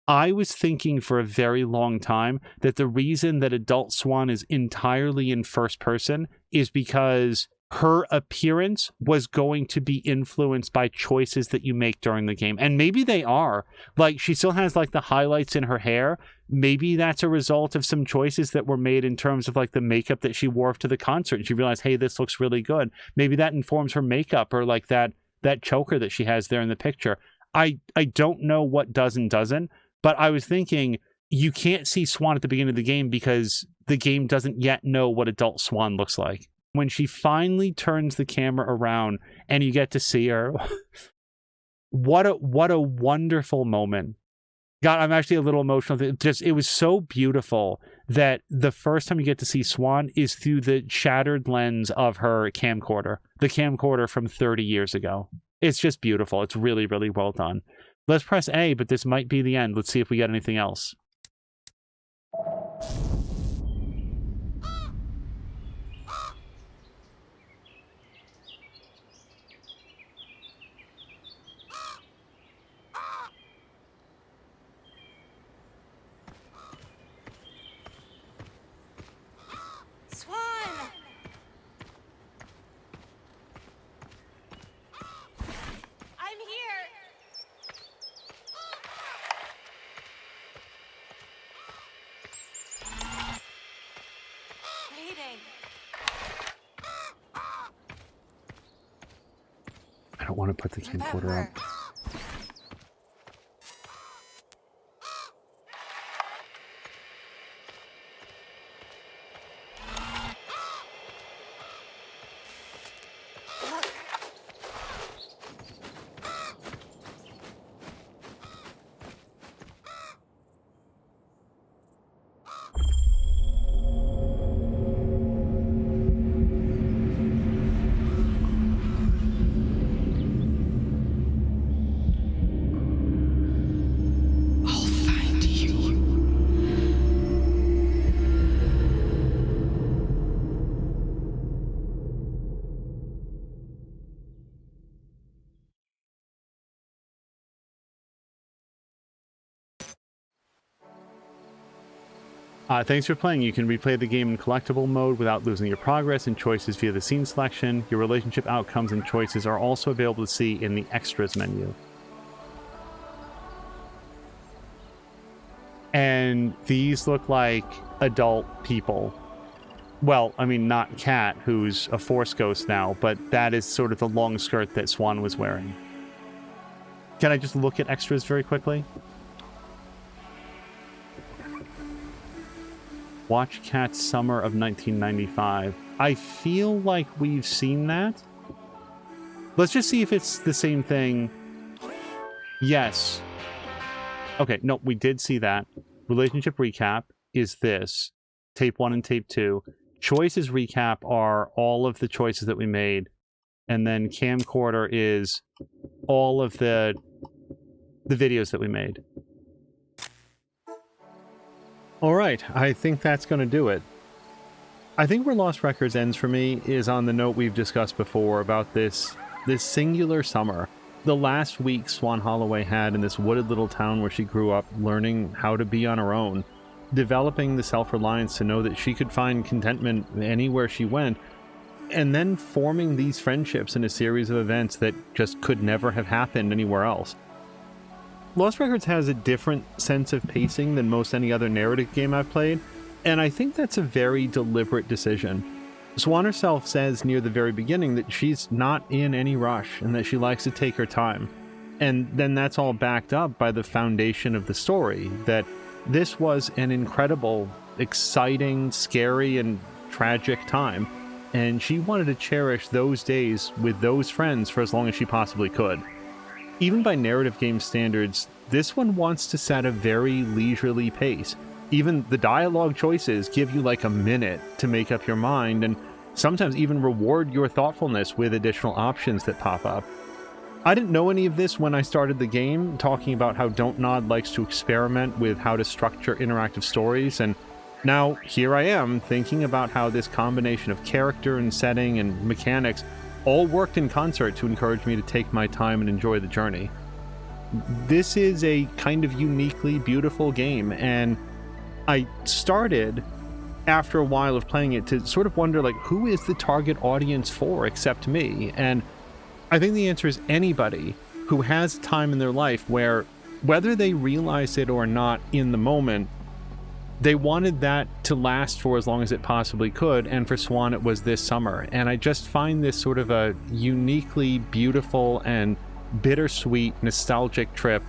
I was thinking for a very long time that the reason that Adult Swan is entirely in first person is because her appearance was going to be influenced by choices that you make during the game. And maybe they are. Like, she still has like the highlights in her hair. Maybe that's a result of some choices that were made in terms of like the makeup that she wore to the concert. And she realized, hey, this looks really good. Maybe that informs her makeup, or like that choker that she has there in the picture. I don't know what does and doesn't, but I was thinking you can't see Swan at the beginning of the game because the game doesn't yet know what Adult Swan looks like. When she finally turns the camera around and you get to see her, what a wonderful moment. God, I'm actually a little emotional. It was so beautiful that the first time you get to see Swan is through the shattered lens of her camcorder, the camcorder from 30 years ago. It's just beautiful. It's really, really well done. Let's press A, but this might be the end. Let's see if we get anything else. Swan! I'm here! Waiting. I don't want to put the camcorder up. Thanks for playing. You can replay the game in collectible mode without losing your progress and choices via the scene selection. Your relationship outcomes and choices are also available to see in the extras menu. And these look like adult people. Well, I mean, not Kat, who's a Force ghost now, but that is sort of the long skirt that Swan was wearing. Can I just look at extras very quickly? Watch Kat's Summer of 1995. I feel like we've seen that. Let's just see if it's the same thing. Yes. Okay, no, we did see that. Relationship recap is this. Tape 1 and tape 2. Choices recap are all of the choices that we made. And then camcorder is all of the videos that we made. All right, I think that's going to do it. I think where Lost Records ends for me is on the note we've discussed before about this singular summer. The last week Swan Holloway had in this wooded little town where she grew up, learning how to be on her own, developing the self-reliance to know that she could find contentment anywhere she went, and then forming these friendships in a series of events that just could never have happened anywhere else. Lost Records has a different sense of pacing than most any other narrative game I've played, and I think that's a very deliberate decision. Swan herself says near the very beginning that she's not in any rush and that she likes to take her time. And then that's all backed up by the foundation of the story, that this was an incredible, exciting, scary, and tragic time, and she wanted to cherish those days with those friends for as long as she possibly could. Even by narrative game standards, this one wants to set a very leisurely pace. Even the dialogue choices give you like a minute to make up your mind, and sometimes even reward your thoughtfulness with additional options that pop up. I didn't know any of this when I started the game, talking about how Don't Nod likes to experiment with how to structure interactive stories, and now here I am thinking about how this combination of character and setting and mechanics all worked in concert to encourage me to take my time and enjoy the journey. This is a kind of uniquely beautiful game, and I started after a while of playing it to sort of wonder, like, who is the target audience for except me? And I think the answer is anybody who has time in their life where, whether they realize it or not in the moment, they wanted that to last for as long as it possibly could, and for Swan it was this summer. And I just find this sort of a uniquely beautiful and bittersweet nostalgic trip,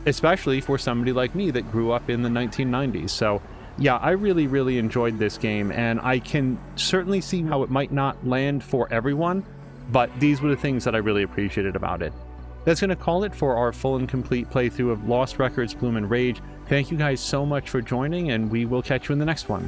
especially for somebody like me that grew up in the 1990s. So yeah, I really, really enjoyed this game, and I can certainly see how it might not land for everyone, but these were the things that I really appreciated about it. That's going to call it for our full and complete playthrough of Lost Records Bloom and Rage. Thank you guys so much for joining, and we will catch you in the next one.